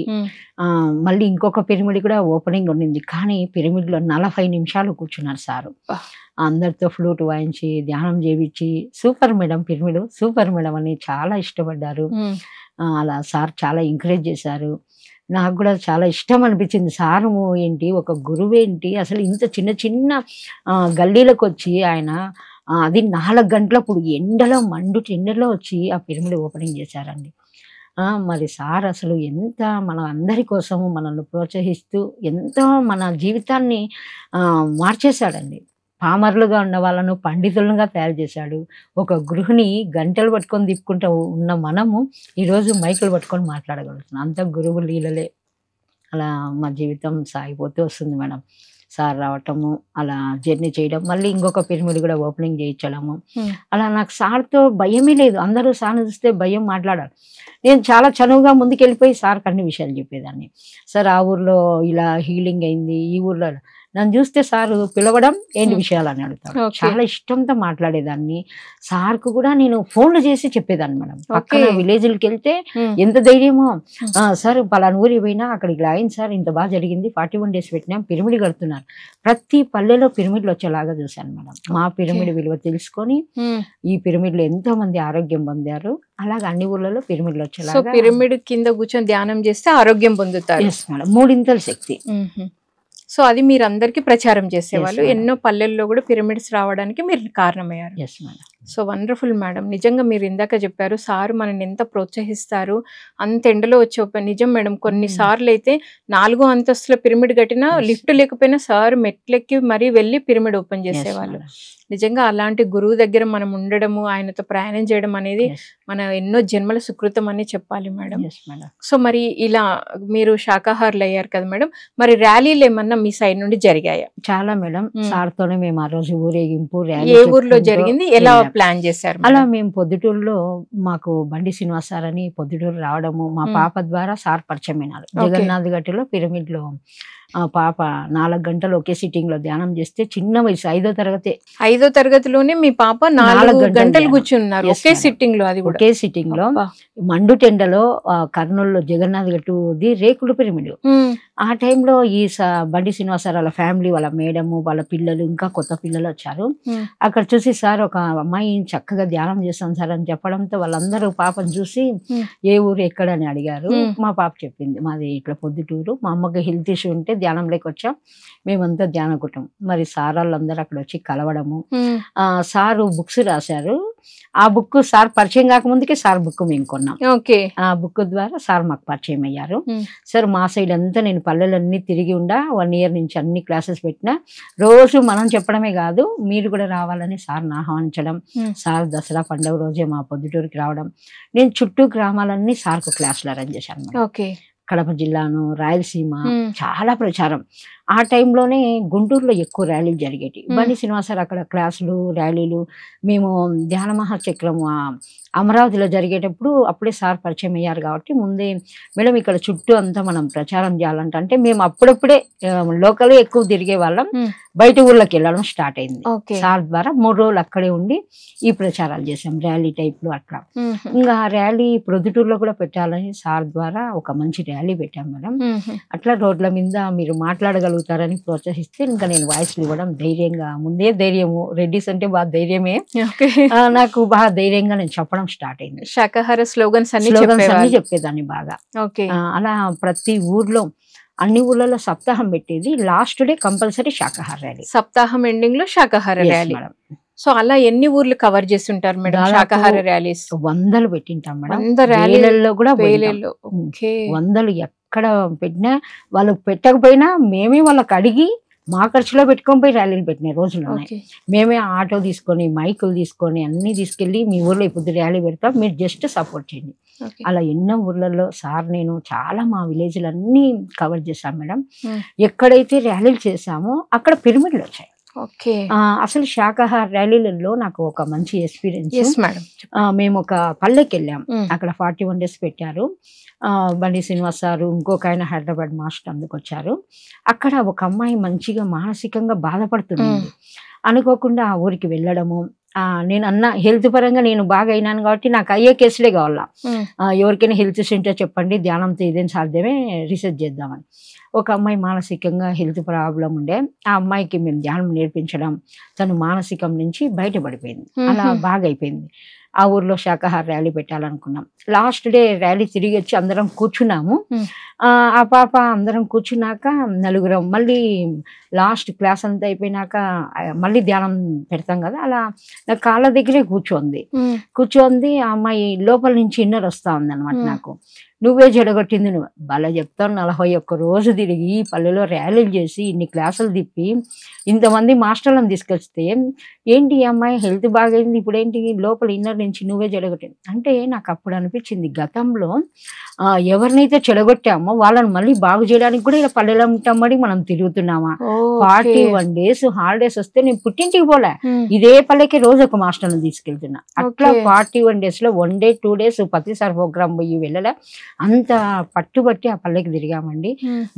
మళ్ళీ ఇంకొక పిరమిడ్ కూడా ఓపెనింగ్ ఉండింది. కానీ పిరమిడ్ లో 40 నిమిషాలు కూర్చున్నారు సారు. అందరితో ఫ్లూట్ వాయించి ధ్యానం చేయించి super madam, pyramid super madam అని చాలా ఇష్టపడ్డారు. అలా సార్ చాలా ఎంకరేజ్ చేశారు. నాకు కూడా చాలా ఇష్టం అనిపించింది. సారు ఏంటి, ఒక గురువు ఏంటి, అసలు ఇంత చిన్న గల్లీలకు వచ్చి ఆయన అది 4 గంటలప్పుడు ఎండలో వచ్చి ఆ పిరమిడ్ ఓపెనింగ్ చేశారండి. మరి సార్ అసలు ఎంత మన అందరి కోసము మనల్ని ప్రోత్సహిస్తూ ఎంతో మన జీవితాన్ని మార్చేశాడండి. పామరులుగా ఉన్న వాళ్ళను పండితులుగా తయారు చేశాడు. ఒక గృహిణి గంటలు పట్టుకొని తిప్పుకుంటూ ఉన్న మనము ఈరోజు మైకులు పట్టుకొని మాట్లాడగలుగుతున్నాం. అంత గురువు లీలలే. అలా మా జీవితం సాగిపోతూ వస్తుంది మేడం. సార్ రావటము, అలా జర్నీ చేయడం, మళ్ళీ ఇంకొక పిరమిడ్ కూడా ఓపెనింగ్ చేయించడము. అలా నాకు సార్తో భయమే లేదు. అందరూ సార్ని చూస్తే భయం మాట్లాడారు. నేను చాలా చనువుగా ముందుకు వెళ్ళిపోయి సార్కి అన్ని విషయాలు చెప్పేదాన్ని. సార్ ఆ ఊర్లో ఇలా హీలింగ్ అయింది, ఈ ఊర్లో. నన్ను చూస్తే సార్ పిలవడం ఏంటి విషయాలు అని అడుగుతాడు. చాలా ఇష్టంతో మాట్లాడేదాన్ని. సార్కు కూడా నేను ఫోన్లు చేసి చెప్పేదాన్ని మేడం. పక్కన విలేజ్లకి వెళ్తే ఎంత ధైర్యమో, సార్ పలానా ఊరి పోయినా అక్కడ ఇలా అయింది సార్, ఇంత బాగా జరిగింది, 41 days పెట్టినాం, పిరమిడ్ కడుతున్నారు. ప్రతి పల్లెలో పిరమిడ్లు వచ్చేలాగా చూశాను మేడం. మా పిరమిడ్ విలువ తెలుసుకొని ఈ పిరమిడ్లో ఎంతో మంది ఆరోగ్యం పొందారు. అలాగే అన్ని ఊర్లలో పిరమిడ్లు వచ్చేలాగా. పిరమిడ్ కింద కూర్చొని ధ్యానం చేస్తే ఆరోగ్యం పొందుతారు. మేడం, 3 శక్తి. సో అది మీరు అందరికి ప్రచారం చేసేవాళ్ళు. ఎన్నో పల్లెల్లో కూడా పిరమిడ్స్ రావడానికి మీరు కారణమయ్యారు. So wonderful madam. నిజంగా మీరు ఇందాక చెప్పారు సార్ మనని ఎంత ప్రోత్సహిస్తారు, అంత ఎండలో వచ్చే నిజం మేడం. కొన్నిసార్లు అయితే 4వ అంతస్తుల పిరమిడ్ కట్టినా లిఫ్ట్ లేకపోయినా సార్ మెట్లెక్కి మరీ వెళ్ళి పిరమిడ్ ఓపెన్ చేసేవాళ్ళు. నిజంగా అలాంటి గురువు దగ్గర మనం ఉండడము, ఆయనతో ప్రయాణం చేయడం అనేది మన ఎన్నో జన్మల సుకృతం అని చెప్పాలి మేడం. సో మరి ఇలా మీరు శాకాహారులు అయ్యారు కదా మేడం, మరి ర్యాలీలు ఏమన్నా మీ సైడ్ నుండి జరిగాయా? చాలా మేడం. సార్తోనే మేము ఆ రోజు ఊరేగింపు ర్యాలీ ఏ ఊర్లో జరిగింది, ఎలా ప్లాన్ చేశారు? అలా మేము పొద్దుటూరులో మాకు బండి శ్రీనివాస్ సార్ అని పొద్దుటూరు రావడము, మా పాప ద్వారా సార్ పరిచయం అయినారు. జగన్నాథ్ గట్టులో పిరమిడ్ లో పాప 4 గంటలు ఒకే సిట్టింగ్ లో ధ్యానం చేస్తే, చిన్న వయసు 5వ తరగతి. 5వ తరగతిలోనే మీ పాప 4 గంటలు కూర్చున్నారు ఒకే సిట్టింగ్ లో. అది ఒకే సిట్టింగ్ లో మండు టెండలో కర్నూలులో జగన్నాథ్ గట్టుది రేకుల పిరమిడ్. ఆ టైంలో ఈ బండి శ్రీనివాసరావు వాళ్ళ ఫ్యామిలీ, వాళ్ళ మేడము, వాళ్ళ పిల్లలు, ఇంకా కొత్త పిల్లలు వచ్చారు. అక్కడ చూసి సార్ ఒక అమ్మాయి చక్కగా ధ్యానం చేస్తాం సార్ అని చెప్పడంతో వాళ్ళందరూ పాపను చూసి ఏ ఊరు ఎక్కడ అని అడిగారు. మా పాప చెప్పింది మాది ఇట్లా పొద్దుటూరు, మా అమ్మకి హెల్త్ ఇష్యూ ఉంటే ధ్యానంలోకి వచ్చాం, మేమంతా ధ్యానకుటం. మరి సార్ వాళ్ళందరూ అక్కడ వచ్చి కలవడము. సారు బుక్స్ రాశారు. ఆ బుక్ సార్ పరిచయం కాకముందుకే సార్ బుక్ మేము కొన్నాం. ఆ బుక్ ద్వారా సార్ మాకు పరిచయం అయ్యారు. సార్ మా సైడ్ అంతా నేను పల్లెలన్నీ తిరిగి 1 year నుంచి అన్ని క్లాసెస్ పెట్టినా రోజు మనం చెప్పడమే కాదు మీరు కూడా రావాలని సార్ని ఆహ్వానించడం. సార్ దసరా పండుగ రోజే మా పొద్దుటూరుకి రావడం. నేను చుట్టూ గ్రామాలన్నీ సార్కు క్లాసులు అరేంజ్ చేశాను. కడప జిల్లాను, రాయలసీమ చాలా ప్రచారం. ఆ టైంలోనే గుంటూరులో ఎక్కువ ర్యాలీలు జరిగేవి. బండి శ్రీనివాసరావు అక్కడ క్లాసులు, ర్యాలీలు. మేము ధ్యాన మహాచక్రం అమరావతిలో జరిగేటప్పుడు అప్పుడే సార్ పరిచయం అయ్యారు కాబట్టి ముందే మేడం ఇక్కడ చుట్టూ అంతా మనం ప్రచారం చేయాలంటే, అంటే మేము అప్పుడప్పుడే లోకల్ ఎక్కువ తిరిగే వాళ్ళం, బయట ఊళ్ళకి వెళ్ళడం స్టార్ట్ అయింది. సార్ ద్వారా 3 రోజులు అక్కడే ఉండి ఈ ప్రచారాలు చేసాం, ర్యాలీ టైప్లో అట్లా. ఇంకా ర్యాలీ ప్రొద్దుటూరులో కూడా పెట్టాలని సార్ ద్వారా ఒక మంచి ర్యాలీ పెట్టాం మేడం. అట్లా రోడ్ల మీద మీరు మాట్లాడగలుగుతారని ప్రోత్సహిస్తే ఇంకా నేను వాయిస్లు ఇవ్వడం ధైర్యంగా, ముందే ధైర్యము, రెడ్డిస్ అంటే బాగా ధైర్యమే, నాకు బాగా ధైర్యంగా నేను చెప్పడం స్టార్ట్ అయింది. శాకాహార స్లోగన్స్ అన్ని చెప్పేదాన్ని బాగా. అలా ప్రతి ఊర్లో అన్ని ఊర్లలో సప్తాహం పెట్టేది. లాస్ట్ డే కంపల్సరీ శాకాహార ర్యాలీ, సప్తాహం ఎండింగ్ లో శాకాహార ర్యాలీ. సో అలా ఎన్ని ఊర్లు కవర్ చేసి ఉంటారు మేడం శాకాహార ర్యాలీస్? 100 పెట్టింటాం మేడం. 100 ర్యాలీలలో కూడా 100 ఎక్కడ పెట్టినా, వాళ్ళు పెట్టకపోయినా మేమే వాళ్ళకి అడిగి మా ఖర్చులో పెట్టుకొని పోయి ర్యాలీలు పెట్టిన రోజులు ఉన్నాయి. మేమే ఆటో తీసుకొని, మైకులు తీసుకొని అన్ని తీసుకెళ్ళి మీ ఊర్లో ఇప్పుడు ర్యాలీ పెడతాం, మీరు జస్ట్ సపోర్ట్ చేయండి. అలా ఎన్నో ఊర్లలో సార్ నేను చాలా మా విలేజ్లు అన్ని కవర్ చేశాం మేడం. ఎక్కడైతే ర్యాలీలు చేశామో అక్కడ పిరమిడ్లు వచ్చాయి. అసలు శాకాహార ర్యాలీలలో నాకు ఒక మంచి ఎక్స్పీరియన్స్ మేడం. మేము ఒక పల్లెకి వెళ్ళాం, అక్కడ 41 days పెట్టారు. బండి శ్రీనివాస్ సారు, ఇంకొక ఆయన హైదరాబాద్ మాస్టర్ అందుకు వచ్చారు. అక్కడ ఒక అమ్మాయి మంచిగా మానసికంగా బాధపడుతుంది. అనుకోకుండా ఆ ఊరికి వెళ్ళడము, నేను అన్న హెల్త్ పరంగా నేను బాగా అయినాను కాబట్టి నాకు అయ్యే కేసులే కావాలా, ఎవరికైనా హెల్త్ ఇష్యూ ఉంటే చెప్పండి, ధ్యానంతో ఇదేం సాధ్యమే, రీసెర్చ్ చేద్దామని. ఒక అమ్మాయి మానసికంగా హెల్త్ ప్రాబ్లం ఉండే, ఆ అమ్మాయికి మేము ధ్యానం నేర్పించడం, తను మానసికం నుంచి బయటపడిపోయింది. అలా బాగా అయిపోయింది. ఆ ఊర్లో శాకాహార ర్యాలీ పెట్టాలనుకున్నాం. లాస్ట్ డే ర్యాలీ తిరిగి వచ్చి అందరం కూర్చున్నాము. ఆ పాప అందరం కూర్చున్నాక నలుగురం మళ్ళీ లాస్ట్ క్లాస్ అంతా అయిపోయినాక మళ్ళీ ధ్యానం పెడతాం కదా, అలా నా కాళ్ళ దగ్గరే కూర్చోంది. ఆ అమ్మాయి లోపల నుంచి ఇన్నర్ వస్తా ఉంది అనమాట. నాకు నువ్వే జడగొట్టింది, నువ్వు బాగా చెప్తావు. 41 రోజు తిరిగి ఈ పల్లెలో ర్యాలీలు చేసి ఇన్ని క్లాసులు తిప్పి ఇంతమంది మాస్టర్లను తీసుకొస్తే ఏంటి ఈ అమ్మాయి హెల్త్ బాగైంది, ఇప్పుడు ఏంటి లోపల ఇన్నర్ నుంచి నువ్వే చెడగొట్టింది అంటే, నాకు అప్పుడు అనిపించింది గతంలో ఎవరినైతే చెడగొట్టామో వాళ్ళని మళ్ళీ బాగు చేయడానికి కూడా ఇలా పల్లెలో ఉంటామని మనం తిరుగుతున్నామా. 41 days హాలిడేస్ వస్తే నేను పుట్టింటికి పోలే, ఇదే పల్లెకి రోజు ఒక మాస్టర్ని తీసుకెళ్తున్నా. అట్లా 41 days లో 1 day 2 days ప్రతిసారి ప్రోగ్రామ్ పోయి వెళ్ళలే, అంత పట్టుబట్టి ఆ పల్లెకి తిరిగామండి.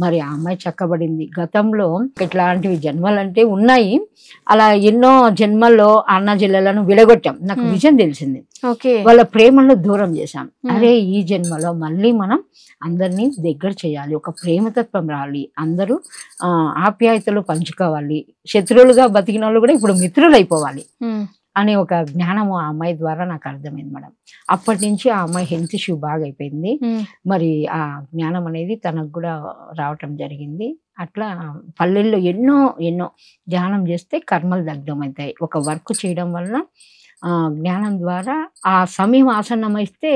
మరి ఆ అమ్మాయి చక్కబడింది. గతంలో ఇట్లాంటివి జన్మలంటే ఉన్నాయి, అలా ఎన్నో జన్మల్లో అన్న జిల్లలను విడగొట్టాం. నాకు విజయం తెలిసింది, వాళ్ళ ప్రేమను దూరం చేశాం. అరే ఈ జన్మలో మళ్ళీ మనం అందరినీ దగ్గర చేయాలి, ఒక ప్రేమతత్వం రావాలి, అందరూ ఆప్యాయతలు పంచుకోవాలి, శత్రువులుగా బతికిన వాళ్ళు కూడా ఇప్పుడు మిత్రులు అయిపోవాలి అనే ఒక జ్ఞానము ఆ అమ్మాయి ద్వారా నాకు అర్థమైంది మేడం. అప్పటి నుంచి ఆ అమ్మాయి హెల్త్ ఇష్యూ బాగా అయిపోయింది. మరి ఆ జ్ఞానం అనేది తనకు కూడా రావటం జరిగింది. అట్లా పల్లెల్లో ఎన్నో ధ్యానం చేస్తే కర్మలు దగ్ధమవుతాయి. ఒక వర్క్ చేయడం వలన జ్ఞానం ద్వారా ఆ సమయం ఆసన్నమైస్తే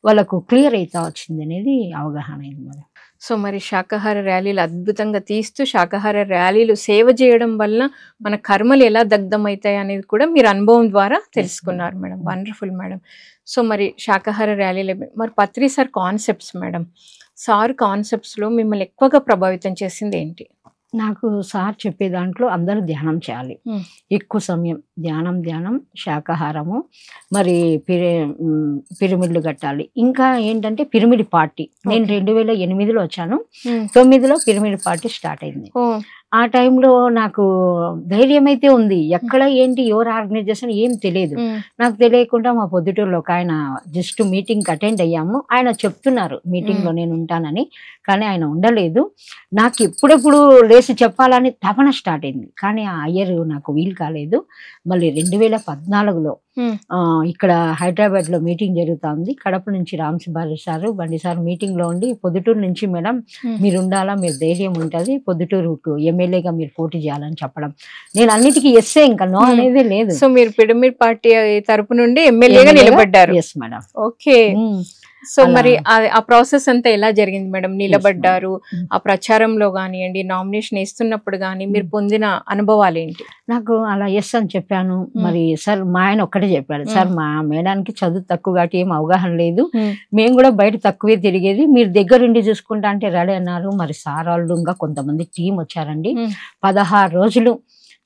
వాళ్ళకు క్లియర్ అవుతా వచ్చింది అనేది అవగాహన అయింది మేడం. సో మరి శాకాహార ర్యాలీలు అద్భుతంగా తీస్తూ శాకాహార ర్యాలీలు సేవ చేయడం వల్ల మన కర్మలు ఎలా దగ్ధమవుతాయి అనేది కూడా మీరు అనుభవం ద్వారా తెలుసుకున్నారు మేడం. Wonderful madam. సో మరి శాకాహార ర్యాలీలు మరి పత్రి సార్ కాన్సెప్ట్స్ మేడం, సార్ కాన్సెప్ట్స్లో మిమ్మల్ని ఎక్కువగా ప్రభావితం చేసింది ఏంటి? నాకు సార్ చెప్పే దాంట్లో అందరూ ధ్యానం చేయాలి, ఎక్కువ సమయం ధ్యానం, శాకాహారము, మరి పిరమిడ్లు కట్టాలి. ఇంకా ఏంటంటే పిరమిడ్ పార్టీ, నేను 2008లో వచ్చాను, 2009లో పిరమిడ్ పార్టీ స్టార్ట్ అయింది. ఆ టైంలో నాకు ధైర్యం అయితే ఉంది. ఎక్కడ ఏంటి ఎవరు ఆర్గనైజేషన్ ఏం తెలియదు. నాకు తెలియకుండా మా పొద్దుటూరులో ఒక ఆయన జస్ట్ మీటింగ్కి అటెండ్ అయ్యాము. ఆయన చెప్తున్నారు మీటింగ్లో నేను ఉంటానని, కానీ ఆయన ఉండలేదు. నాకు ఎప్పుడెప్పుడు లేచి చెప్పాలని తపన స్టార్ట్ అయింది, కానీ ఆ అయ్యర్ నాకు వీలు కాలేదు. మళ్ళీ 2014లో ఇక్కడ హైదరాబాద్ లో మీటింగ్ జరుగుతుంది. కడప నుంచి రామ్ సుబ్బారెడ్డి సారు బండి సార్ మీటింగ్ లో ఉండి, పొద్దుటూరు నుంచి మేడం మీరు ఉండాలా, మీరు ధైర్యం ఉంటుంది, పొద్దుటూరుకు ఎమ్మెల్యేగా మీరు పోటీ చేయాలని చెప్పడం. నేను అన్నిటికీ ఎస్సే, ఇంకా నో అనేది లేదు. సో మీరు పిరమిడ్ పార్టీ తరపు నుండి ఎమ్మెల్యేగా నిలబడ్డారు. Yes madam. ఓకే. సో మరి ఆ ప్రాసెస్ అంతా ఎలా జరిగింది మేడం? నిలబడ్డారు, ఆ ప్రచారంలో కానివ్వండి, నామినేషన్ ఇస్తున్నప్పుడు కానీ మీరు పొందిన అనుభవాలు ఏంటి? నాకు అలా ఎస్ అని చెప్పాను. మరి సార్ మా ఆయన ఒక్కటే చెప్పాడు, సార్ మా మేడానికి చదువు తక్కువ కాబట్టి ఏం అవగాహన లేదు, మేము కూడా బయట తక్కువే తిరిగేది, మీరు దగ్గరుండి చూసుకుంటా అంటే రెడీ అన్నారు. మరి సార్ వాళ్ళు ఇంకా కొంతమంది టీం వచ్చారండి. 16 రోజులు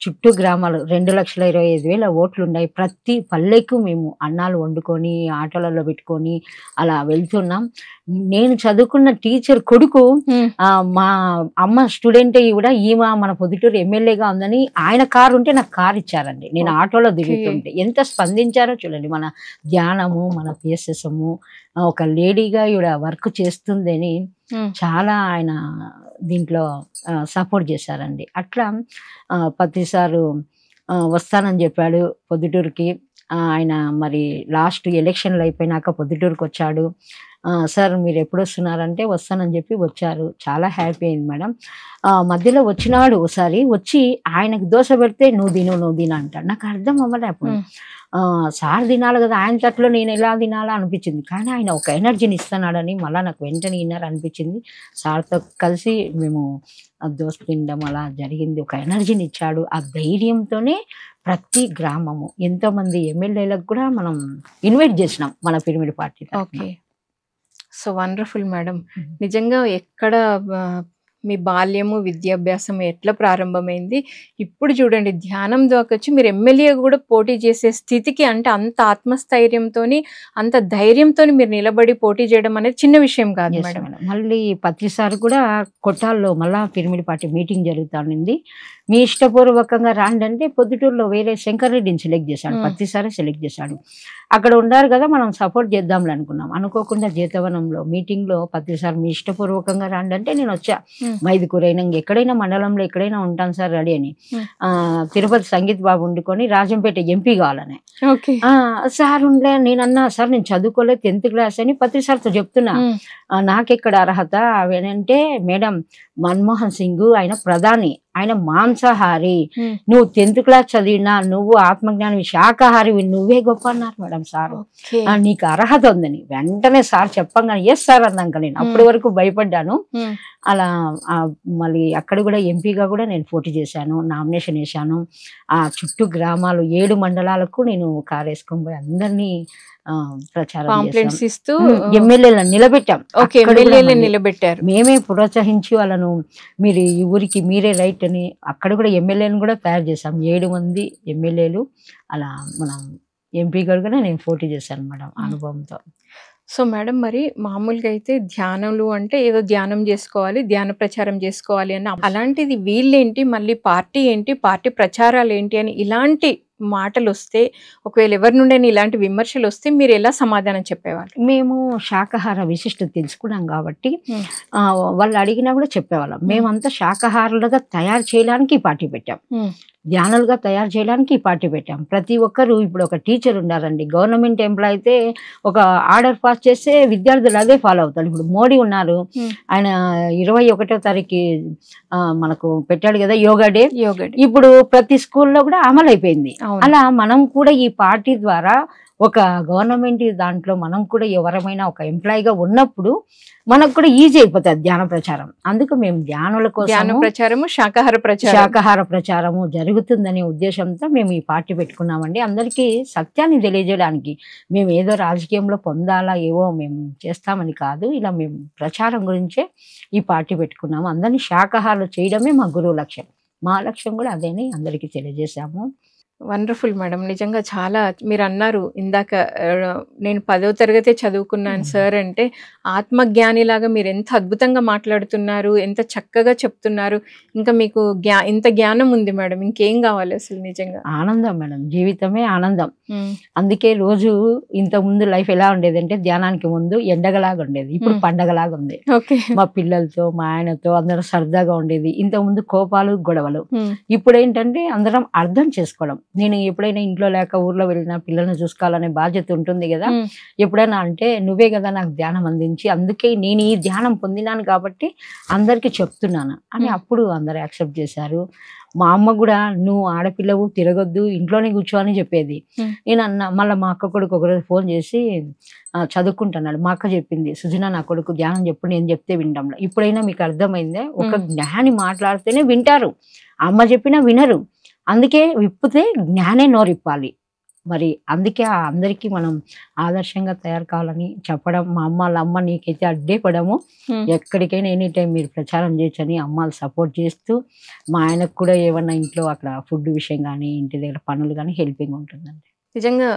చుట్టూ గ్రామాలు 2,25,000 ఓట్లు ఉన్నాయి. ప్రతి పల్లెకు మేము అన్నాలు వండుకొని ఆటోలలో పెట్టుకొని అలా వెళ్తున్నాం. నేను చదువుకున్న టీచర్ కొడుకు మా అమ్మ స్టూడెంట్ కూడా ఈమె మన పొద్దుటూరు ఎమ్మెల్యేగా ఉందని ఆయన కారు ఉంటే నాకు కారు ఇచ్చారండి. నేను ఆటోలో దిగుతుంటే ఎంత స్పందించారో చూడండి. మన ధ్యానము, మన పిఎస్ఎస్ము, ఒక లేడీగా ఈవిడ వర్క్ చేస్తుందని చాలా ఆయన దీంట్లో సపోర్ట్ చేశారండి. అట్లా ప్రతిసారు వస్తానని చెప్పాడు పొద్దుటూరుకి. ఆయన మరి లాస్ట్ ఎలక్షన్లు అయిపోయినాక పొద్దుటూరుకి వచ్చాడు. సార్ మీరు ఎప్పుడు వస్తున్నారంటే వస్తానని చెప్పి వచ్చారు. చాలా హ్యాపీ అయింది మేడం. మధ్యలో వచ్చినాడు ఒకసారి, వచ్చి ఆయనకు దోశ పెడితే నువ్వు తిను అంటాడు. నాకు అర్థం అవ్వలే అప్పుడు. సార్ తినాలి కదా, ఆయన తట్లో నేను ఎలా తినాలా అనిపించింది. కానీ ఆయన ఒక ఎనర్జీని ఇస్తున్నాడని మళ్ళీ నాకు వెంటనే విన్నారు అనిపించింది. సార్తో కలిసి మేము దోశ తినడం అలా జరిగింది. ఒక ఎనర్జీని ఇచ్చాడు. ఆ ధైర్యంతోనే ప్రతి గ్రామము ఎంతోమంది ఎమ్మెల్యేలకు కూడా మనం ఇన్వైట్ చేసినాం మన pyramid party. Okay. So wonderful madam. నిజంగా ఎక్కడ మీ బాల్యము విద్యాభ్యాసం ఎట్లా ప్రారంభమైంది, ఇప్పుడు చూడండి ధ్యానం దాకొచ్చి మీరు ఎమ్మెల్యే కూడా పోటీ చేసే స్థితికి, అంటే అంత ఆత్మస్థైర్యంతో అంత ధైర్యంతో మీరు నిలబడి పోటీ చేయడం అనేది చిన్న విషయం కాదు మేడం. మళ్ళీ ప్రతిసారి కూడా కొట్టాల్లో మళ్ళా పిరమిడ్ పార్టీ మీటింగ్ జరుగుతుంది. మీ ఇష్టపూర్వకంగా రాండి అంటే పొద్దుటూరులో వేరే శంకర్ రెడ్డిని సెలెక్ట్ చేశాడు. ప్రతిసారి సెలెక్ట్ చేశాడు. అక్కడ ఉన్నారు కదా, మనం సపోర్ట్ చేద్దాంలే అనుకున్నాం. అనుకోకుండా జీతవనంలో మీటింగ్ లో ప్రతిసారి మీ ఇష్టపూర్వకంగా రాండి అంటే నేను వచ్చా. మైదుకూరైనా ఎక్కడైనా మండలంలో ఎక్కడైనా ఉంటాను సార్ రెడీ అని. తిరుపతి సంగీత్ బాబు వండుకొని రాజంపేట ఎంపీ కావాలని సార్ ఉండలే. నేనన్నా సార్ నేను చదువుకోలేదు 10th క్లాస్ అని ప్రతిసారితో చెప్తున్నా. నాకెక్కడ అర్హత అవేనంటే, మేడం మన్మోహన్ సింగ్ ఆయన ప్రధాని, ఆయన మాంసాహారి, నువ్వు 10th క్లాస్ చదివినా నువ్వు ఆత్మజ్ఞాని శాకాహారి, నువ్వే గొప్ప అన్నారు మేడం సార్. నీకు అర్హత ఉందని వెంటనే సార్ చెప్పంగానే ఎస్ సార్ అన్నాక నేను అప్పటి వరకు భయపడ్డాను. అలా మళ్ళీ అక్కడ కూడా ఎంపీగా కూడా నేను పోటీ చేశాను, నామినేషన్ వేశాను. ఆ చుట్టూ గ్రామాలు 7 మండలాలకు నేను కారు వేసుకొని పోయి అందరినీ ప్రచారం ఇస్తూ ఎమ్మెల్యేలను నిలబెట్టారు. మేమే ప్రోత్సహించి వాళ్ళను మీరు ఈ ఊరికి మీరే రైట్ అని అక్కడ కూడా ఎమ్మెల్యేలను కూడా తయారు చేశాం. 7 మంది ఎమ్మెల్యేలు. అలా మనం ఎంపీ కూడా నేను పోటీ చేశాను మేడం అనుభవంతో. సో మేడం, మరి మామూలుగా అయితే ధ్యానాలు అంటే ఏదో ధ్యానం చేసుకోవాలి, ధ్యాన ప్రచారం చేసుకోవాలి అని, అలాంటిది వీళ్ళేంటి, మళ్ళీ పార్టీ ఏంటి, పార్టీ ప్రచారాలు ఏంటి అని ఇలాంటి మాటలు వస్తే, ఒకవేళ ఎవరి నుండి ఇలాంటి విమర్శలు వస్తే మీరు ఎలా సమాధానం చెప్పేవాళ్ళు? మేము శాకాహార విశిష్టత తెలుసుకున్నాం కాబట్టి వాళ్ళు అడిగినా కూడా చెప్పేవాళ్ళం. మేమంతా శాకాహారులుగా తయారు చేయడానికి ఈ పార్టీ పెట్టాం, ధ్యానాలుగా తయారు చేయడానికి ఈ పార్టీ పెట్టాం. ప్రతి ఒక్కరు ఇప్పుడు ఒక టీచర్ ఉండారండి, గవర్నమెంట్ ఎంప్లాయ్ అయితే ఒక ఆర్డర్ పాస్ చేస్తే విద్యార్థులు అదే ఫాలో అవుతారు. ఇప్పుడు మోడీ ఉన్నారు, ఆయన 21వ తారీఖు మనకు పెట్టాడు కదా యోగా డే. ఇప్పుడు ప్రతి స్కూల్లో కూడా అమలు అయిపోయింది. అలా మనం కూడా ఈ పార్టీ ద్వారా ఒక గవర్నమెంట్ దాంట్లో మనం కూడా ఎవరమైనా ఒక ఎంప్లాయీగా ఉన్నప్పుడు మనకు కూడా ఈజీ అయిపోతుంది ధ్యాన ప్రచారం. అందుకు మేము ధ్యానుల కోసం శాకాహార ప్రచారము జరుగుతుందనే ఉద్దేశంతో మేము ఈ పార్టీ పెట్టుకున్నామండి. అందరికీ సత్యాన్ని తెలియజేయడానికి. మేము ఏదో రాజకీయంలో పొందాలా ఏవో మేము చేస్తామని కాదు, ఇలా మేము ప్రచారం గురించే ఈ పార్టీ పెట్టుకున్నాము. అందరినీ శాకాహారాలు చేయడమే మా గురువు లక్ష్యం. మా లక్ష్యం కూడా అదేని అందరికీ తెలియజేశాము. Wonderful madam. నిజంగా చాలా మీరు అన్నారు ఇందాక నేను 10వ తరగతే చదువుకున్నాను సార్ అంటే, ఆత్మజ్ఞానిలాగా మీరు ఎంత అద్భుతంగా మాట్లాడుతున్నారు, ఎంత చక్కగా చెప్తున్నారు. ఇంకా మీకు ఇంత జ్ఞానం ఉంది మేడం, ఇంకేం కావాలి అసలు నిజంగా. ఆనందం మేడం, జీవితమే ఆనందం. అందుకే రోజు ఇంత ముందు లైఫ్ ఎలా ఉండేది అంటే ధ్యానానికి ముందు ఎండగలాగా ఉండేది, ఇప్పుడు పండగలాగా ఉంది. మా పిల్లలతో మా ఆయనతో అందరం సరదాగా ఉండేది. ఇంత ముందు కోపాలు గొడవలు, ఇప్పుడు ఏంటంటే అందరం అర్థం చేసుకోవడం. నేను ఎప్పుడైనా ఇంట్లో లేక ఊర్లో వెళ్ళినా పిల్లల్ని చూసుకోవాలనే బాధ్యత ఉంటుంది కదా, ఎప్పుడైనా అంటే నువ్వే కదా నాకు ధ్యానం అందించి, అందుకే నేను ఈ ధ్యానం పొందినాను కాబట్టి అందరికీ చెప్తున్నాను అని అప్పుడు అందరు యాక్సెప్ట్ చేశారు. మా అమ్మ కూడా నువ్వు ఆడపిల్లవు తిరగొద్దు ఇంట్లోనే కూర్చోని చెప్పేది. నేను అన్న మళ్ళీ మా అక్క కొడుకు ఒకరోజు ఫోన్ చేసి చదువుకుంటున్నాడు. మా అక్క చెప్పింది, సుజన నా కొడుకు ధ్యానం చెప్పు, నేను చెప్తే వినడంలో. ఇప్పుడైనా మీకు అర్థమైందే, ఒక జ్ఞాని మాట్లాడితేనే వింటారు, అమ్మ చెప్పినా వినరు. అందుకే విప్పితే జ్ఞానే నోరిప్పాలి. మరి అందుకే అందరికీ మనం ఆదర్శంగా తయారు కావాలని చెప్పడం. మా అమ్మ నీకైతే అడ్డే పడము, ఎక్కడికైనా ఎనీ టైం మీరు ప్రచారం చేయొచ్చని అమ్మాలు సపోర్ట్ చేస్తూ, మా ఆయనకు కూడా ఏమన్నా ఇంట్లో అక్కడ ఫుడ్ విషయం కానీ ఇంటి దగ్గర పనులు కానీ హెల్పింగ్ ఉంటుందండి. నిజంగా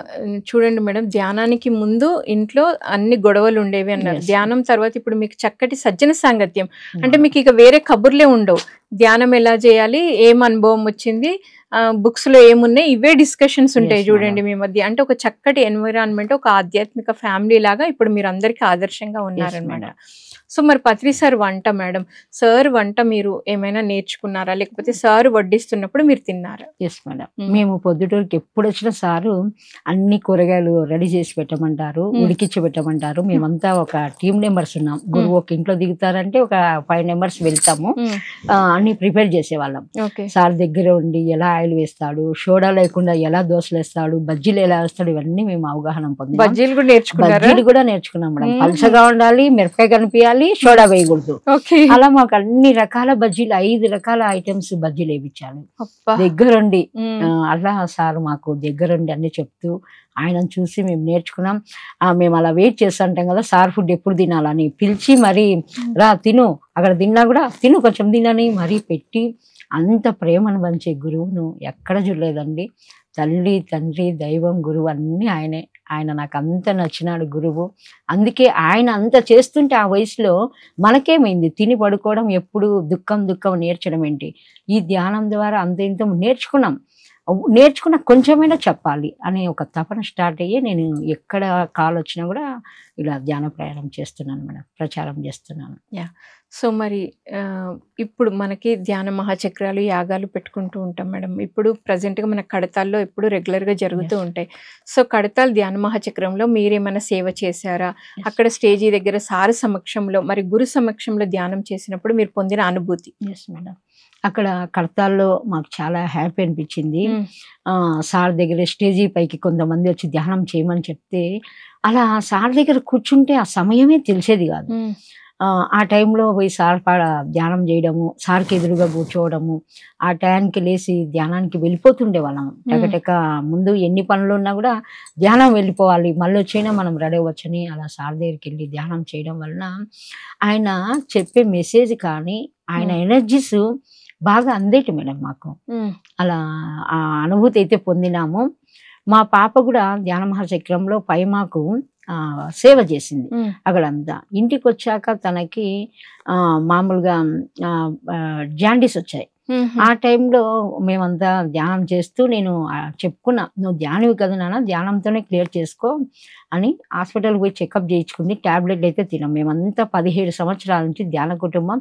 చూడండి మేడం, ధ్యానానికి ముందు ఇంట్లో అన్ని గొడవలు ఉండేవి అన్నారు. ధ్యానం తర్వాత ఇప్పుడు మీకు చక్కటి సజ్జన సాంగత్యం, అంటే మీకు ఇక వేరే కబుర్లే ఉండవు. ధ్యానం ఎలా చేయాలి, ఏం అనుభవం వచ్చింది, బుక్స్ లో ఏమున్నాయి, ఇవే డిస్కషన్స్ ఉంటాయి చూడండి మీ మధ్య. అంటే ఒక చక్కటి ఎన్విరాన్మెంట్, ఒక ఆధ్యాత్మిక ఫ్యామిలీ లాగా ఇప్పుడు మీరు అందరికీ ఆదర్శంగా ఉన్నారనమాట. సో మరి పత్రి సార్ వంట మేడం, సార్ వంట మీరు ఏమైనా నేర్చుకున్నారా, లేకపోతే సార్ వడ్డిస్తున్నప్పుడు మీరు తిన్నారా? ఎస్ మేడం, మేము పొద్దుటూరికి ఎప్పుడు వచ్చినా సారు అన్ని కూరగాయలు రెడీ చేసి పెట్టమంటారు, ఉడికిచ్చి పెట్టమంటారు. మేమంతా ఒక టీమ్ మెంబర్స్ ఉన్నాం. గురువు ఒక ఇంట్లో దిగుతారంటే ఒక 5 members వెళ్తాము, అన్ని ప్రిపేర్ చేసేవాళ్ళం. సార్ దగ్గర ఉండి ఎలా ఆయిల్ వేస్తాడు, సోడా లేకుండా ఎలా దోశలు వేస్తాడు, బజ్జీలు ఎలా వేస్తాడు, ఇవన్నీ మేము అవగాహన పొంది బజ్జీలు కూడా నేర్చుకున్నాం మేడం. పలుచగా ఉండాలి, మిరపకాయ కనిపించాలి, సోడా వేయకూడదు. అలా మాకు అన్ని రకాల బజ్జీలు 5 రకాల ఐటమ్స్ బజ్జీలు వేయించాలి దగ్గరుండి. అలా సార్ మాకు దగ్గరుండి అన్ని చెప్తూ ఆయనను చూసి మేము నేర్చుకున్నాం. మేము అలా వెయిట్ చేస్తుంటాం కదా, సార్ ఫుడ్ ఎప్పుడు తినాలని పిలిచి మరీ రా తిను, అక్కడ తిన్నా కూడా తిను కొంచెం తినని మరీ పెట్టి అంత ప్రేమను పంచే గురువును ఎక్కడ చూడలేదండి. తల్లి తండ్రి దైవం గురువు అన్నీ ఆయనే. ఆయన నాకు అంత నచ్చినాడు గురువు. అందుకే ఆయన అంత చేస్తుంటే ఆ వయసులో మనకేమైంది, తిని పడుకోవడం, ఎప్పుడు దుఃఖం నేర్చడం ఏంటి, ఈ ధ్యానం ద్వారా అంత ఇంత నేర్చుకున్న కొంచెమైనా చెప్పాలి అనే ఒక తపన స్టార్ట్ అయ్యి నేను ఎక్కడ కాల్ వచ్చినా కూడా ఇలా ధ్యాన ప్రయాణం చేస్తున్నాను మేడం, ప్రచారం చేస్తున్నాను. సో మరి ఇప్పుడు మనకి ధ్యాన మహాచక్రాలు యాగాలు పెట్టుకుంటూ ఉంటాం మేడం. ఇప్పుడు ప్రజెంట్గా మన కడతాల్లో ఎప్పుడు రెగ్యులర్గా జరుగుతూ ఉంటాయి. సో కడతాల్ ధ్యాన మహాచక్రంలో మీరేమైనా సేవ చేశారా? అక్కడ స్టేజీ దగ్గర సార్ సమక్షంలో మరి గురు సమక్షంలో ధ్యానం చేసినప్పుడు మీరు పొందిన అనుభూతి? ఎస్ మేడం, అక్కడ కడతాల్లో మాకు చాలా హ్యాపీ అనిపించింది. సార్ దగ్గర స్టేజీ పైకి కొంతమంది వచ్చి ధ్యానం చేయమని చెప్తే అలా సార్ దగ్గర కూర్చుంటే ఆ సమయమే తెలిసేది కాదు. ఆ టైంలో పోయి సార్ ధ్యానం చేయడము, సార్కి ఎదురుగా కూర్చోవడము, ఆ టైంకి లేచి ధ్యానానికి వెళ్ళిపోతుండే వాళ్ళం. టకటక ముందు ఎన్ని పనులు ఉన్నా కూడా ధ్యానం వెళ్ళిపోవాలి, మళ్ళీ వచ్చైనా మనం రెడీ అవ్వచ్చని అలా సార్ దగ్గరికి వెళ్ళి ధ్యానం చేయడం వలన ఆయన చెప్పే మెసేజ్ కానీ ఆయన ఎనర్జీస్ బాగా అందేటి మేడం మాకు. అలా ఆ అనుభూతి అయితే పొందినాము. మా పాప కూడా ధ్యాన మహాచక్రంలో పై మాకు సేవ చేసింది. అక్కడంతా ఇంటికి వచ్చాక తనకి మామూలుగా జాండీస్ వచ్చాయి. ఆ టైంలో మేమంతా ధ్యానం చేస్తూ నేను చెప్పుకున్నా, నువ్వు ధ్యానివి కదా నాన్న, ధ్యానంతోనే క్లియర్ చేసుకో అని హాస్పిటల్కి పోయి చెకప్ చేయించుకుంది. ట్యాబ్లెట్లు అయితే తినాం. మేమంతా 17 సంవత్సరాల నుంచి ధ్యాన కుటుంబం.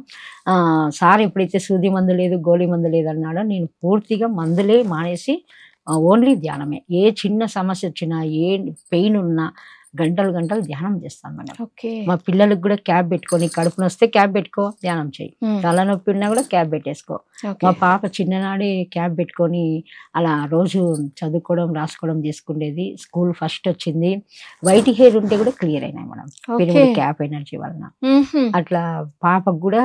సార్ ఎప్పుడైతే సూది మందు లేదు గోళీ మందు లేదు అన్నాడో నేను పూర్తిగా మందులే మానేసి ఓన్లీ ధ్యానమే. ఏ చిన్న సమస్య వచ్చినా, ఏ పెయిన్ ఉన్నా గంటలు ధ్యానం చేస్తాను మేడం. మా పిల్లలకు కూడా క్యాబ్ పెట్టుకొని, కడుపు నొస్తే క్యాబ్ పెట్టుకో ధ్యానం చేయి, తలనొప్పి ఉన్నా కూడా క్యాబ్ పెట్టేసుకో. మా పాప చిన్ననాడే క్యాబ్ పెట్టుకొని అలా రోజు చదువుకోవడం రాసుకోవడం చేసుకునేది. స్కూల్ ఫస్ట్ వచ్చింది. వైట్ హెయిర్ ఉంటే కూడా క్లియర్ అయినాయి మేడం పిల్లలు క్యాబ్ ఎనర్జీ వలన. అట్లా పాపకు కూడా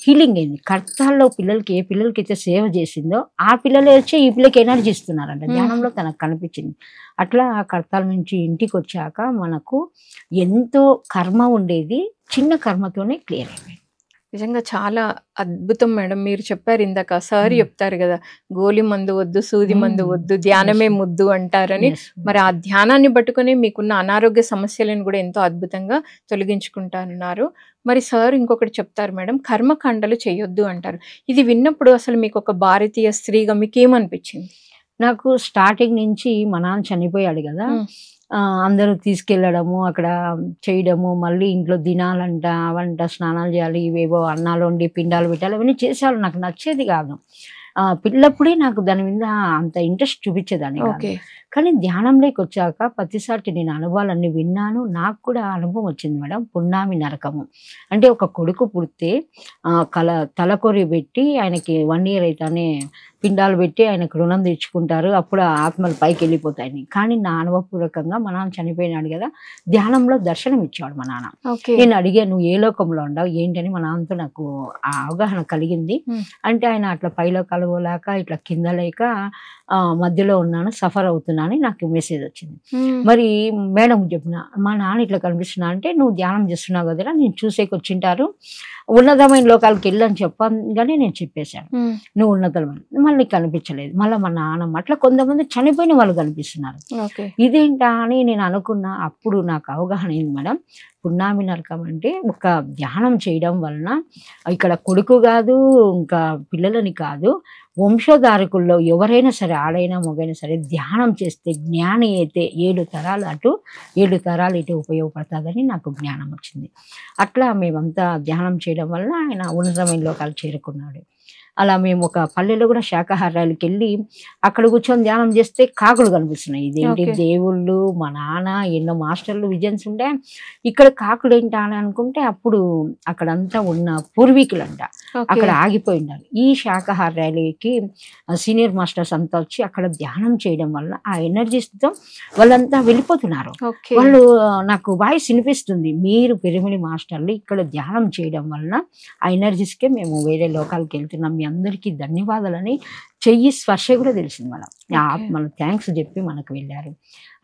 హీలింగ్ అయింది. కర్తాల్లో పిల్లలకి ఏ పిల్లలకి అయితే సేవ చేసిందో ఆ పిల్లలే వచ్చి ఈ పిల్లకి ఎనర్జీ ఇస్తున్నారంట. ధ్యానంలో తనకు కనిపించింది. అట్లా కర్తాల నుంచి ఇంటికి వచ్చాక మనకు ఎంతో కర్మ ఉండేది, చిన్న కర్మతోనే క్లియర్ అయిపోయింది. నిజంగా చాలా అద్భుతం మేడం. మీరు చెప్పారు ఇందాక, సార్ చెప్తారు కదా, గోలి మందు వద్దు, సూది మందు వద్దు, ధ్యానమే ముద్దు అంటారని. మరి ఆ ధ్యానాన్ని పట్టుకొని మీకున్న అనారోగ్య సమస్యలను కూడా ఎంతో అద్భుతంగా తొలగించుకుంటున్నారు. మరి సార్ ఇంకొకటి చెప్తారు మేడం, కర్మకాండలు చేయొద్దు అంటారు. ఇది విన్నప్పుడు అసలు మీకు ఒక భారతీయ స్త్రీగా మీకు ఏమనిపించింది? నాకు స్టార్టింగ్ నుంచి మా నాన్న చనిపోయాడు కదా, అందరూ తీసుకెళ్ళడము, అక్కడ చేయడము, మళ్ళీ ఇంట్లో దినాలంట, అవంట, స్నానాలు చేయాలి, ఇవేవో అన్నాలు వండి పిండాలు పెట్టాలి, అవన్నీ చేసేవాళ్ళు. నాకు నచ్చేది కాదు. పిల్లప్పుడే నాకు దాని మీద అంత ఇంట్రెస్ట్ చూపించేదాన్ని కాదు. కానీ ధ్యానంలోకి వచ్చాక ప్రతిసారి నేను అనుభవాలన్నీ విన్నాను. నాకు కూడా అనుభవం వచ్చింది మేడం. పున్నామి నరకము అంటే ఒక కొడుకు పుడితే తలకొరి పెట్టి ఆయనకి 1 year అయితేనే పిండాలు పెట్టి ఆయనకు రుణం తెచ్చుకుంటారు, అప్పుడు ఆత్మలు పైకి వెళ్ళిపోతాయని. కానీ నా అనుభవపూర్వకంగా మా నాన్న చనిపోయినాడు కదా, ధ్యానంలో దర్శనం ఇచ్చాడు మా నాన్న. నేను అడిగాను, నువ్వు ఏ లోకంలో ఉండవు ఏంటని. మా నాన్నతో నాకు ఆ అవగాహన కలిగింది. అంటే ఆయన అట్లా పైలోకాలు పోలేక ఇట్లా కింద లేక మధ్యలో ఉన్నాను, సఫర్ అవుతున్నాను, నాకు మెసేజ్ వచ్చింది. మరి మేడం చెప్పిన, మా నాన్న ఇట్లా కనిపిస్తున్నా అంటే, నువ్వు ధ్యానం చేస్తున్నావు కదరా, నేను చూసేకి వచ్చింటారు, ఉన్నతమైన లోకాలకి వెళ్ళని చెప్పగానే నేను చెప్పేశాను, నువ్వు ఉన్నతమైన. మళ్ళీ కనిపించలేదు. మళ్ళీ మా నాన్నమ్మ, అట్లా కొంతమంది చనిపోయిన వాళ్ళు కనిపిస్తున్నారు. ఇదేంటా అని నేను అనుకున్నా. అప్పుడు నాకు అవగాహన అయింది మేడం, పున్నామి నరకం అంటే ఒక ధ్యానం చేయడం వలన ఇక్కడ కొడుకు కాదు, ఇంకా పిల్లలని కాదు, వంశధారకుల్లో ఎవరైనా సరే, ఆడైనా మొగైనా సరే, ధ్యానం చేస్తే జ్ఞాని అయితే 7 తరాలు అటు 7 తరాలు ఇటు ఉపయోగపడుతుందని నాకు జ్ఞానం వచ్చింది. అట్లా మేమంతా ధ్యానం చేయడం వల్ల ఆయన ఉన్నతమైన లోకాలు చేరుకున్నాడు. అలా మేము ఒక పల్లెలో కూడా శాకాహారాలకు వెళ్ళి అక్కడ కూర్చొని ధ్యానం చేస్తే కాకులు కనిపిస్తున్నాయి. ఇదేంటి దేవుళ్ళు, మా నాన్న, ఎన్నో మాస్టర్లు విజన్స్ ఉంటే ఇక్కడ కాకులు ఏంటా అని అనుకుంటే, అప్పుడు అక్కడంతా ఉన్న పూర్వీకులంట అక్కడ ఆగిపోయి ఉండాలి. ఈ శాకాహారాలకి సీనియర్ మాస్టర్స్ అంతా వచ్చి అక్కడ ధ్యానం చేయడం వల్ల ఆ ఎనర్జీస్తో వాళ్ళంతా వెళ్ళిపోతున్నారు. వాళ్ళు నాకు వాయిస్ వినిపిస్తుంది, మీరు పిరమిడ్ మాస్టర్లు ఇక్కడ ధ్యానం చేయడం వలన ఆ ఎనర్జీస్కే మేము వేరే లోకాలకు వెళ్తున్నాం, మీ అందరికీ ధన్యవాదాలని చెయ్యి స్పర్శ కూడా తెలిసింది మేడం. ఆత్మలు థ్యాంక్స్ చెప్పి మనకు వెళ్ళారు.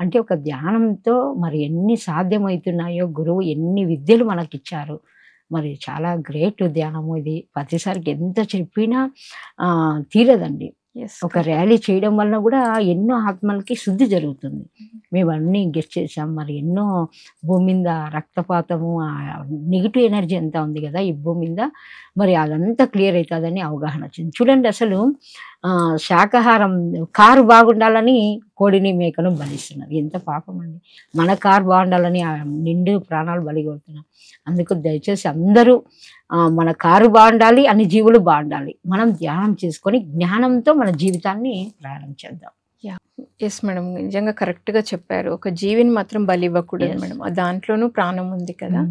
అంటే ఒక ధ్యానంతో మరి ఎన్ని సాధ్యమవుతున్నాయో, గురువు ఎన్ని విద్యలు మనకి ఇచ్చారు. మరి చాలా గ్రేట్ ధ్యానము ఇది. ప్రతిసారికి ఎంత చెప్పినా తీరదండి. ఒక ర్యాలీ చేయడం వల్ల కూడా ఎన్నో ఆత్మలకి శుద్ధి జరుగుతుంది. మేము అన్నీ గెస్ట్ చేసాం. మరి ఎన్నో భూమి మీద రక్తపాతము, నెగిటివ్ ఎనర్జీ అంతా ఉంది కదా ఈ భూమి మీద, మరి అదంతా క్లియర్ అవుతుందని అవగాహన వచ్చింది. చూడండి, అసలు శాకాహారం కారు బాగుండాలని కోడిని మేకను బలిస్తున్నారు. ఎంత పాపం అండి. మన కారు బాగుండాలని నిండు ప్రాణాలు బలిగొడుతున్నాం. అందుకు దయచేసి అందరూ మన కారు బాగుండాలి, అన్ని జీవులు బాగుండాలి. మనం ధ్యానం చేసుకొని జ్ఞానంతో మన జీవితాన్ని ప్రయాణం చేద్దాం. ఎస్ మేడం, నిజంగా కరెక్ట్గా చెప్పారు. ఒక జీవిని మాత్రం బలి ఇవ్వకూడదు మేడం, దాంట్లోనూ ప్రాణం ఉంది కదా.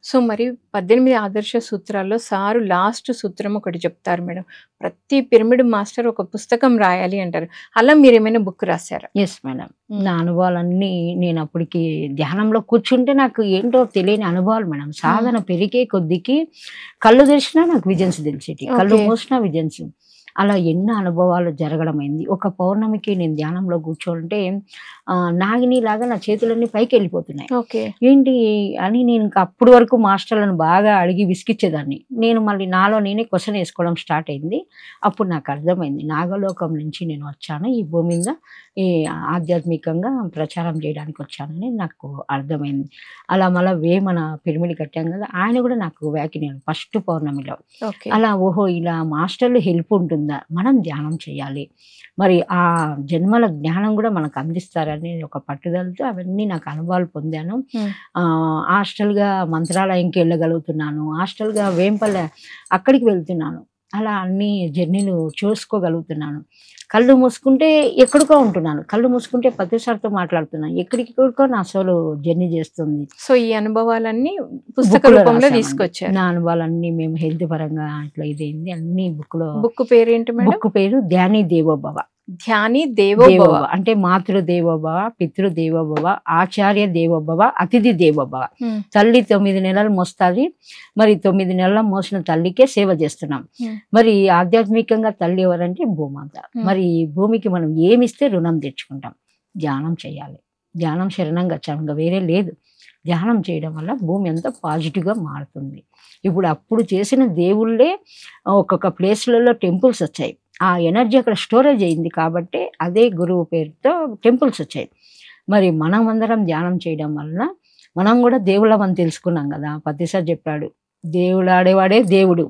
సో మరి 18 ఆదర్శ సూత్రాల్లో సారు లాస్ట్ సూత్రం ఒకటి చెప్తారు మేడం, ప్రతి పిరమిడ్ మాస్టర్ ఒక పుస్తకం రాయాలి అంటారు. అలా మీరు ఏమైనా బుక్ రాశారా? ఎస్ మేడం, నా అనుభవాలన్నీ నేను అప్పటికి ధ్యానంలో కూర్చుంటే నాకు ఏంటో తెలియని అనుభవాలు మేడం. సాధన పెరిగే కొద్దికి కళ్ళు తెరిచినా నాకు విజన్స్ తెలిసేటి, కళ్ళు మూసినా విజన్స్. అలా ఎన్నో అనుభవాలు జరగడం అయింది. ఒక పౌర్ణమికి నేను ధ్యానంలో కూర్చోంటే నాగిని లాగా నా చేతులన్నీ పైకి వెళ్ళిపోతున్నాయి. ఏంటి అని నేను ఇంకా అప్పటి వరకు మాస్టర్లను బాగా అడిగి విసిగిచ్చేదాన్ని. నేను మళ్ళీ నాలో నేనే క్వశ్చన్ వేసుకోవడం స్టార్ట్ అయింది. అప్పుడు నాకు అర్థమైంది, నాగలోకం నుంచి నేను వచ్చాను, ఈ భూమి మీద ఈ ఆధ్యాత్మికంగా ప్రచారం చేయడానికి వచ్చానని నాకు అర్థమైంది. అలా మళ్ళీ వేమన పిరమిడ్ కట్టాం కదా, ఆయన కూడా నాకు వ్యాఖ్యానం ఫస్ట్ పౌర్ణమిలో. అలా ఓహో ఇలా మాస్టర్లు హెల్ప్ ఉంటుందా, మనం ధ్యానం చేయాలి, మరి ఆ జన్మల జ్ఞానం కూడా మనకు అందిస్తారని ఒక పట్టుదలతో అవన్నీ నాకు అనుభవాలు పొందాను. హాస్టల్గా మంత్రాలయంకి వెళ్ళగలుగుతున్నాను, హాస్టల్గా వేంపల్లె అక్కడికి వెళ్తున్నాను. అలా అన్ని జర్నీలు చూసుకోగలుగుతున్నాను. కళ్ళు మూసుకుంటే ఎక్కడికో ఉంటున్నాను, కళ్ళు మూసుకుంటే ప్రతిసారితో మాట్లాడుతున్నాను, ఎక్కడికో నా సోలో జర్నీ చేస్తుంది. సో ఈ అనుభవాలన్నీ పుస్తక రూపంలో తీసుకొచ్చారు. నా అనుభవాలన్నీ మేము హెల్త్ పరంగా ఇట్లా ఇదేంది అన్ని బుక్ పేరు ఏంటి మేడం? బుక్ పేరు ధ్యాని దేవోభవ. ధ్యాని దేవోభవ అంటే మాతృ దేవోభవ, పితృ దేవోభవ, ఆచార్య దేవోభవ, అతిథి దేవోభవ. తల్లి 9 నెలలు మోస్తుంది, మరి 9 నెలలు మోసిన తల్లికే సేవ చేస్తున్నాం. మరి ఆధ్యాత్మికంగా తల్లి ఎవరంటే భూమాత. మరి భూమికి మనం ఏమిస్తే రుణం తెచ్చుకుంటాం. ధ్యానం చేయాలి, ధ్యానం శరణంగా వచ్చాము, ఇంకా వేరే లేదు. ధ్యానం చేయడం వల్ల భూమి అంతా పాజిటివ్గా మారుతుంది. ఇప్పుడు అప్పుడు చేసిన దేవుళ్ళే ఒక్కొక్క ప్లేస్లలో టెంపుల్స్ వచ్చాయి. ఆ ఎనర్జీ అక్కడ స్టోరేజ్ అయింది కాబట్టి అదే గురువు పేరుతో టెంపుల్స్ వచ్చాయి. మరి మనం అందరం ధ్యానం చేయడం వలన మనం కూడా దేవుళ్ళమని తెలుసుకున్నాం కదా. ప్రతిసారి చెప్పాడు దేవుడు ఆడేవాడే దేవుడు.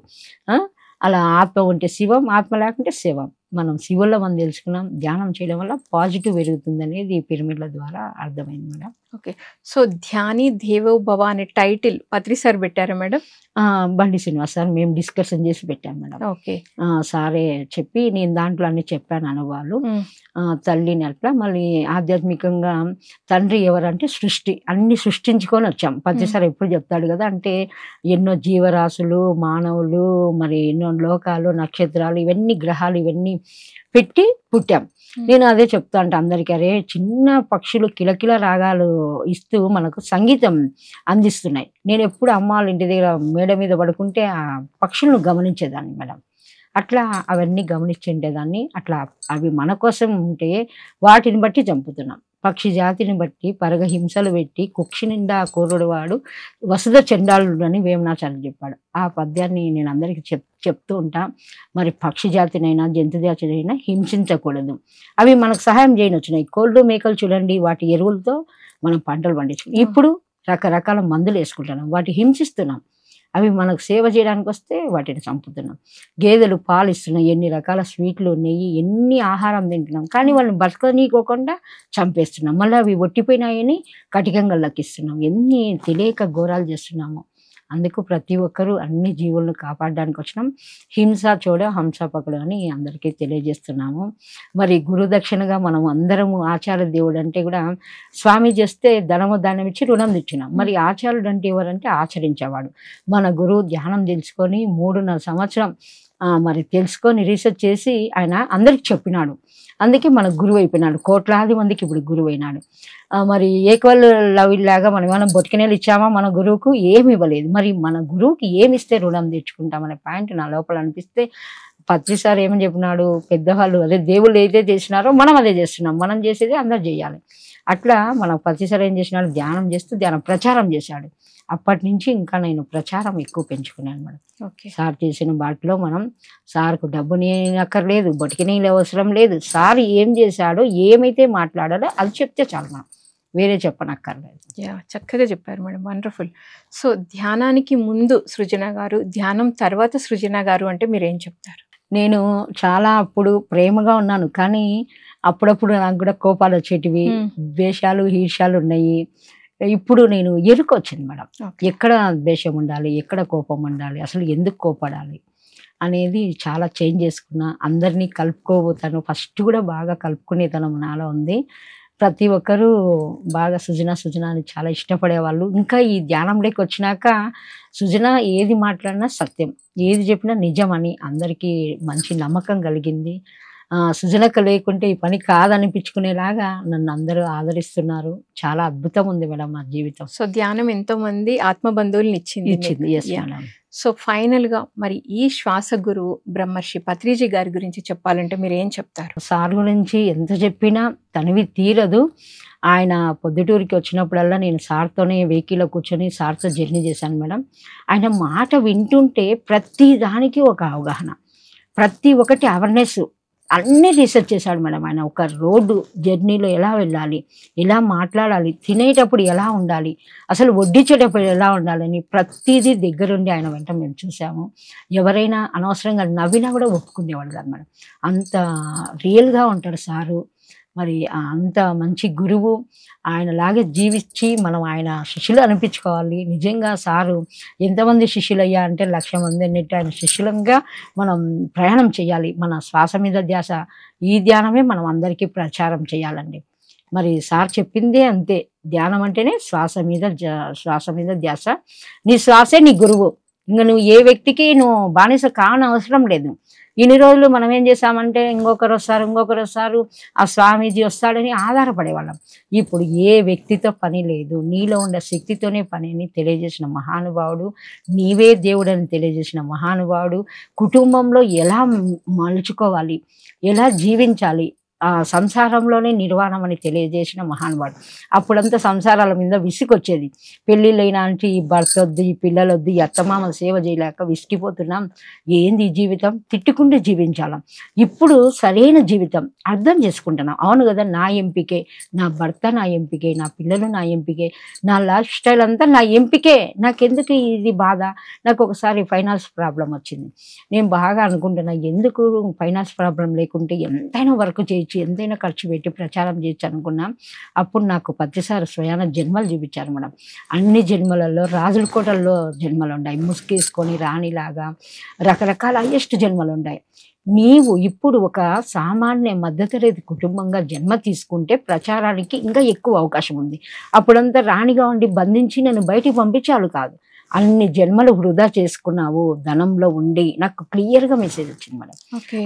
అలా ఆత్మ ఉంటే శివం, ఆత్మ లేకుంటే శివం. మనం శివుళ్ళమని తెలుసుకున్నాం. ధ్యానం చేయడం వల్ల పాజిటివ్ పెరుగుతుంది అనేది ఈ పిరమిడ్ల ద్వారా అర్థమైంది మేడం. ఓకే. సో ధ్యాని దేవో భవ అనే టైటిల్ పత్రి సార్ పెట్టారా మేడం? బండి శ్రీనివాస్ సార్ మేము డిస్కషన్ చేసి పెట్టాం మేడం. ఓకే. సారే చెప్పి నేను దాంట్లో అన్ని చెప్పాను అనుభవాలు. తల్లి నెలప మళ్ళీ ఆధ్యాత్మికంగా తండ్రి ఎవరంటే సృష్టి, అన్ని సృష్టించుకొని వచ్చాం. ప్రతిసారి ఎప్పుడు చెప్తాడు కదా, అంటే ఎన్నో జీవరాశులు, మానవులు, మరి ఎన్నో లోకాలు, నక్షత్రాలు, ఇవన్నీ గ్రహాలు ఇవన్నీ పెట్టి పుట్టాం. నేను అదే చెప్తా అంటే అందరికీ, అరే చిన్న పక్షులు కిలకిల రాగాలు ఇస్తూ మనకు సంగీతం అందిస్తున్నాయి. నేను ఎప్పుడు అమ్మ వాళ్ళ ఇంటి దగ్గర మేడ మీద పడుకుంటే ఆ పక్షులను గమనించేదాన్ని మేడం. అట్లా అవన్నీ గమనించేదాన్ని. అట్లా అవి మన కోసం ఉంటే వాటిని బట్టి చంపుతున్నాం. పక్షి జాతిని బట్టి పరగ హింసలు పెట్టి కుక్షి నిండా కోరుడు వాడు వసుధ చండాలుడు అని వేమనాచార్య చెప్పాడు. ఆ పద్యాన్ని నేను అందరికీ చెప్తూ ఉంటా. మరి పక్షి జాతినైనా జంతు జాతినైనా హింసించకూడదు. అవి మనకు సహాయం చేయనొచ్చినాయి. కోళ్ళు మేకలు చూడండి, వాటి ఎరువులతో మనం పంటలు పండించుకున్నాం. ఇప్పుడు రకరకాల మందులు వేసుకుంటున్నాం, వాటి హింసిస్తున్నాం. అవి మనకు సేవ చేయడానికి వస్తే వాటిని చంపుతున్నాం. గేదెలు పాలు ఇస్తున్నాయి, ఎన్ని రకాల స్వీట్లు, నెయ్యి, ఎన్ని ఆహారం తింటున్నాం, కానీ వాళ్ళని బతకనీకోకుండా చంపేస్తున్నాం. మళ్ళీ అవి ఒట్టిపోయినాయని కటికంగా లెక్కిస్తున్నాం. ఎన్ని తెలియక ఘోరాలు చేస్తున్నాము. అందుకు ప్రతి ఒక్కరూ అన్ని జీవులను కాపాడడానికి వచ్చినాం. హింస చూడ హంస పకడు అని అందరికీ తెలియజేస్తున్నాము. మరి గురుదక్షిణగా మనం అందరము ఆచార్య దేవుడు అంటే కూడా స్వామి చేస్తే ధనము దానం ఇచ్చి రుణం తెచ్చినాం. మరి ఆచార్యుడు అంటే ఎవరంటే ఆచరించేవాడు. మన గురువు ధ్యానం తెలుసుకొని 3.5 సంవత్సరం మరి తెలుసుకొని రీసెర్చ్ చేసి ఆయన అందరికి చెప్పినాడు. అందుకే మన గురువు అయిపోయినాడు. కోట్లాది మందికి ఇప్పుడు గురువు అయినాడు. మరి ఈక్వల్ లవ్ లాగా మనం ఏమైనా బొటికనేలు ఇచ్చామా మన గురువుకు? ఏమి ఇవ్వలేదు. మరి మన గురువుకి ఏమి ఇస్తే రుణం తెచ్చుకుంటామనే పాయింట్ నా లోపల అనిపిస్తే పత్రి సార్ ఏమని చెప్పినాడు, పెద్దవాళ్ళు అదే దేవుళ్ళు ఏదైతే చేసినారో మనం అదే చేస్తున్నాం, మనం చేసేది అందరు చేయాలి. అట్లా మన పత్రి సార్ ఏం చేసినాడు, ధ్యానం చేస్తూ ధ్యానం ప్రచారం చేశాడు. అప్పటి నుంచి ఇంకా నేను ప్రచారం ఎక్కువ పెంచుకున్నాను మేడం. సార్ చేసిన బాటలో మనం సార్కు డబ్బు అక్కర్లేదు, బొటికి నీళ్ళు అవసరం లేదు. సార్ ఏం చేశాడో ఏమైతే మాట్లాడాడో అది చెప్తే చాలు, మనం వేరే చెప్పనక్కర్లేదు. చక్కగా చెప్పారు మేడం, వండర్ఫుల్. సో ధ్యానానికి ముందు సృజన గారు, ధ్యానం తర్వాత సృజన గారు అంటే మీరు ఏం చెప్తారు? నేను చాలా అప్పుడు ప్రేమగా ఉన్నాను, కానీ అప్పుడప్పుడు నాకు కూడా కోపాలు వచ్చేటివి, ద్వేషాలు ఈర్ష్యాలు ఉన్నాయి. ఇప్పుడు నేను ఎరుకొచ్చింది మేడం, ఎక్కడ ద్వేషం ఉండాలి, ఎక్కడ కోపం ఉండాలి, అసలు ఎందుకు కోపడాలి అనేది చాలా చేంజ్ చేసుకున్నా. అందరినీ కలుపుకోబోతాను. ఫస్ట్ కూడా బాగా కలుపుకునేతనం నాలో ఉంది. ప్రతి ఒక్కరూ బాగా సుజన అని చాలా ఇష్టపడేవాళ్ళు. ఇంకా ఈ ధ్యానంలోకి వచ్చినాక సుజన ఏది మాట్లాడినా సత్యం, ఏది చెప్పినా నిజం అని అందరికీ మంచి నమ్మకం కలిగింది. సుజనక లేకుంటే ఈ పని కాదనిపించుకునేలాగా నన్ను అందరూ ఆదరిస్తున్నారు. చాలా అద్భుతం ఉంది మేడం మా జీవితం. సో ధ్యానం ఎంతో మంది ఆత్మబంధువుల్ని ఇచ్చింది. సో ఫైనల్ గా మరి ఈ శ్వాస గురువు బ్రహ్మర్షి పత్రిజీ గారి గురించి చెప్పాలంటే మీరు ఏం చెప్తారు? సార్ గురించి ఎంత చెప్పినా తనివి తీరదు. ఆయన పొద్దుటూరికి వచ్చినప్పుడల్లా నేను సార్తోనే వెహికల్లో కూర్చొని సార్తో జర్నీ చేశాను మేడం. ఆయన మాట వింటుంటే ప్రతి దానికి ఒక అవగాహన, ప్రతి ఒక్కటి అవేర్నెస్ అన్నీ రీసెర్చ్ చేశాడు మేడం. ఆయన ఒక రోడ్డు జర్నీలో ఎలా వెళ్ళాలి, ఎలా మాట్లాడాలి, తినేటప్పుడు ఎలా ఉండాలి, అసలు వడ్డించేటప్పుడు ఎలా ఉండాలని ప్రతిదీ దగ్గరుండి ఆయన వెంట మేము చూసాము. ఎవరైనా అనవసరంగా నవ్వినా కూడా ఒప్పుకునేవాళ్ళు కాదు మేడం, అంత రియల్గా ఉంటాడు సారు. మరి అంత మంచి గురువు, ఆయనలాగే జీవించి మనం ఆయన శిష్యులు అనిపించుకోవాలి. నిజంగా సారు ఎంతమంది శిష్యులు అయ్యా అంటే 1,00,000 మంది అన్నిటి ఆయన శిష్యులంగా మనం ప్రయాణం చేయాలి. మన శ్వాస మీద ధ్యాస, ఈ ధ్యానమే మనం అందరికీ ప్రచారం చేయాలండి. మరి సార్ చెప్పిందే అంతే, ధ్యానం అంటేనే శ్వాస మీద ధ్యాస. నీ శ్వాసే నీ గురువు. ఇంకా నువ్వు ఏ వ్యక్తికి నువ్వు బానిస కానవసరం లేదు. ఇన్ని రోజులు మనం ఏం చేసామంటే ఇంకొకరు వస్తారు, ఆ స్వామీజీ వస్తాడని ఆధారపడేవాళ్ళం. ఇప్పుడు ఏ వ్యక్తితో పని లేదు, నీలో ఉండే శక్తితోనే పని అని తెలియజేసిన మహానుభావుడు, నీవే దేవుడని తెలియజేసిన మహానుభావుడు. కుటుంబంలో ఎలా మలుచుకోవాలి, ఎలా జీవించాలి, సంసారంలోనే నిర్వాణం అని తెలియజేసిన మహానుభావుడు. అప్పుడంతా సంసారాల మీద విసుకొచ్చేది. పెళ్ళిళ్ళైనాంటి ఈ భర్త వద్దు, ఈ పిల్లలొద్దు, ఈ అత్తమామ సేవ చేయలేక విసిగిపోతున్నాం. ఏంది ఈ జీవితం, తిట్టుకుంటూ జీవించాలం. ఇప్పుడు సరైన జీవితం అర్థం చేసుకుంటున్నాం. అవును కదా, నా ఎంపికే, నా భర్త నా ఎంపికే, నా పిల్లలు నా ఎంపికే, నా లైఫ్ స్టైల్ అంతా నా ఎంపికే. నాకెందుకు ఇది బాధ? నాకు ఒకసారి ఫైనాన్స్ ప్రాబ్లం వచ్చింది. నేను బాగా అనుకుంటున్నా, ఎందుకు ఫైనాన్స్ ప్రాబ్లం లేకుంటే ఎంతైనా వర్క్ చేయొచ్చు, ఎంతైనా ఖర్చు పెట్టి ప్రచారం చేయొచ్చు అనుకున్నా. అప్పుడు నాకు ప్రతిసారి స్వయాన జన్మలు చూపించారు మేడం. అన్ని జన్మలలో రాజుల కోటల్లో జన్మలు ఉన్నాయి, ముసుగేసుకొని రాణిలాగా రకరకాల హైయెస్ట్ జన్మలు ఉన్నాయి. నీవు ఇప్పుడు ఒక సామాన్య మధ్యతరగతి కుటుంబంగా జన్మ తీసుకుంటే ప్రచారానికి ఇంకా ఎక్కువ అవకాశం ఉంది. అప్పుడంతా రాణిగా ఉండి బంధించి నన్ను బయటికి పంపించాలి కాదు, అన్ని జన్మలు వృధా చేసుకున్నావు ధనంలో ఉండి. నాకు క్లియర్గా మెసేజ్ వచ్చింది మేడం.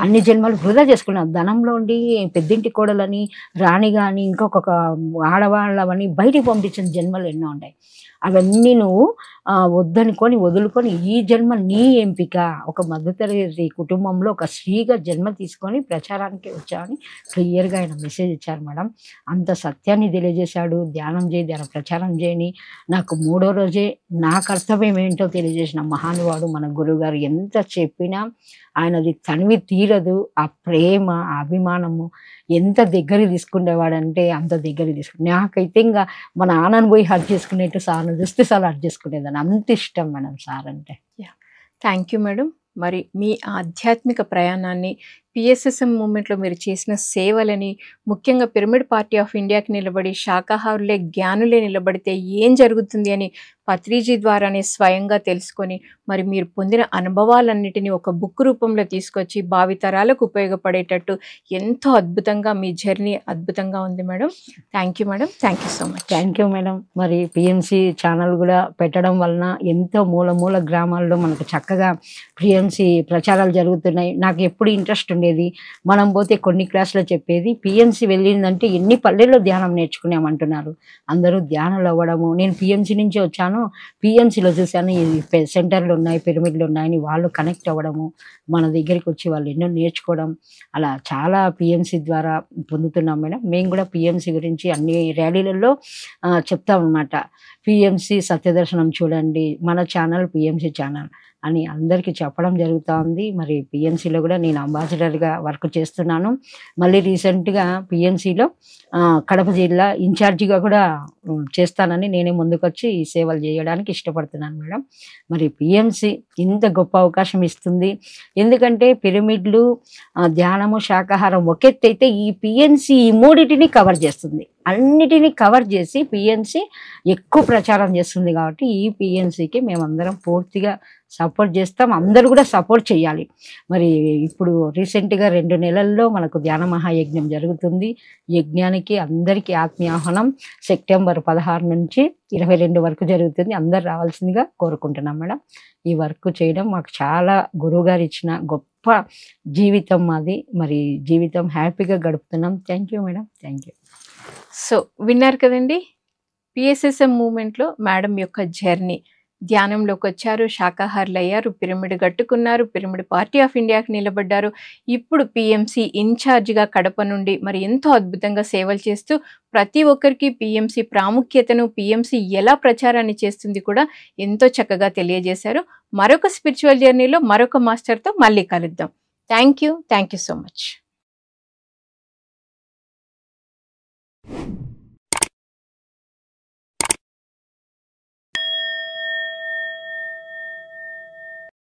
అన్ని జన్మలు వృధా చేసుకున్నావు ధనంలో ఉండి, పెద్దింటి కోడలని, రాణి కానీ ఇంకొక ఆడవాళ్ళని బయటికి పంపించిన జన్మలు ఎన్నో ఉన్నాయి. అవన్నీ నువ్వు వద్దనుకొని వదులుకొని ఈ జన్మ నీ ఎంపిక, ఒక మధ్యతరగతి కుటుంబంలో ఒక స్త్రీగా జన్మ తీసుకొని ప్రచారానికి వచ్చావని క్లియర్గా ఆయన మెసేజ్ ఇచ్చారు మేడం. అంత సత్యాన్ని తెలియజేశాడు. ధ్యానం చేయి, ధ్యాన ప్రచారం చేయని నాకు 3వ రోజే నా కర్తవ్యం ఏంటో తెలియజేసిన మహానుభావుడు మన గురువుగారు. ఎంత చెప్పినా ఆయనది తనివి తీరదు. ఆ ప్రేమ, ఆ అభిమానము ఎంత దగ్గర తీసుకునేవాడంటే అంత దగ్గర తీసుకునే. నాకైతే ఇంకా మా నాన్నను పోయి హర్ట్ చేసుకునేట్టు సార్ను చూస్తే సార్లు హర్ట్ చేసుకునేదాన్ని, అంత ఇష్టం మేడం సార్ అంటే. Thank you madam. మరి మీ ఆధ్యాత్మిక ప్రయాణాన్ని, పిఎస్ఎస్ఎం మూమెంట్లో మీరు చేసిన సేవలని, ముఖ్యంగా పిరమిడ్ పార్టీ ఆఫ్ ఇండియాకి నిలబడి శాకాహారులే జ్ఞానులే నిలబడితే ఏం జరుగుతుంది అని పత్రిజీ ద్వారానే స్వయంగా తెలుసుకొని, మరి మీరు పొందిన అనుభవాలన్నిటినీ ఒక బుక్ రూపంలో తీసుకొచ్చి భావితరాలకు ఉపయోగపడేటట్టు ఎంతో అద్భుతంగా మీ జర్నీ అద్భుతంగా ఉంది madam. Thank you madam. Thank you so much. Thank you madam. మరి పిఎంసి ఛానల్ కూడా పెట్టడం వలన ఎంతో మూల గ్రామాల్లో మనకు చక్కగా పిఎంసి ప్రచారాలు జరుగుతున్నాయి. నాకు ఎప్పుడు ఇంట్రెస్ట్ ఉండేది, మనం పోతే కొన్ని క్లాసులో చెప్పేది, పిఎంసి వెళ్ళిందంటే ఎన్ని పల్లెల్లో ధ్యానం నేర్చుకున్నామంటున్నారు. అందరూ ధ్యానాలు అవ్వడము. నేను పిఎంసి నుంచి వచ్చాను, పిఎంసిలో చూశాను ఈ సెంటర్లు ఉన్నాయి, పిరమిడ్లు ఉన్నాయని వాళ్ళు కనెక్ట్ అవ్వడము, మన దగ్గరికి వచ్చి వాళ్ళు ఎన్నో నేర్చుకోవడం, అలా చాలా పిఎంసి ద్వారా పొందుతున్నాం మేడం. మేము కూడా పిఎంసి గురించి అన్ని ర్యాలీలలో చెప్తాం అన్నమాట. పిఎంసి సత్యదర్శనం చూడండి, మన ఛానల్ పిఎంసి ఛానల్ అని అందరికీ చెప్పడం జరుగుతూ ఉంది. మరి పిఎంసిలో కూడా నేను అంబాసిడర్గా వర్క్ చేస్తున్నాను. మళ్ళీ రీసెంట్గా పిఎంసిలో కడప జిల్లా ఇన్ఛార్జిగా కూడా చేస్తానని నేనే ముందుకొచ్చి ఈ సేవలు చేయడానికి ఇష్టపడుతున్నాను మేడం. మరి పిఎంసి ఇంత గొప్ప అవకాశం ఇస్తుంది. ఎందుకంటే పిరమిడ్లు, ధ్యానము, శాకాహారం ఒకెత్తైతే ఈ పిఎంసి ఈ మూడింటిని కవర్ చేస్తుంది. అన్నిటినీ కవర్ చేసి పిఎంసి ఎక్కువ ప్రచారం చేస్తుంది. కాబట్టి ఈ పిఎంసికి మేమందరం పూర్తిగా సపోర్ట్ చేస్తాం. అందరూ కూడా సపోర్ట్ చేయాలి. మరి ఇప్పుడు రీసెంట్గా 2 నెలల్లో మనకు ధ్యాన మహాయజ్ఞం జరుగుతుంది. యజ్ఞానికి అందరికీ ఆత్మీయ ఆహ్వానం సెప్టెంబర్ 16 నుంచి 22 వరకు జరుగుతుంది. అందరు రావాల్సిందిగా కోరుకుంటున్నాం మేడం. ఈ వర్క్ చేయడం మాకు చాలా గురువుగారు ఇచ్చిన గొప్ప జీవితం మాది. మరి జీవితం హ్యాపీగా గడుపుతున్నాం. Thank you madam. Thank you. So విన్నారు కదండి, పిఎస్ఎస్ఎం మూమెంట్లో మేడం యొక్క జర్నీ. ధ్యానంలోకి వచ్చారు, శాకాహారులు అయ్యారు, పిరమిడ్ కట్టుకున్నారు, పిరమిడ్ పార్టీ ఆఫ్ ఇండియాకి నిలబడ్డారు. ఇప్పుడు పిఎంసి ఇన్ఛార్జిగా కడప నుండి మరి ఎంతో అద్భుతంగా సేవలు చేస్తూ ప్రతి ఒక్కరికి పిఎంసి ప్రాముఖ్యతను, పిఎంసి ఎలా ప్రచారాన్ని చేస్తుంది కూడా ఎంతో చక్కగా తెలియజేశారు. మరొక స్పిరిచువల్ జర్నీలో మరొక మాస్టర్తో మళ్ళీ కలుద్దాం. Thank you so much.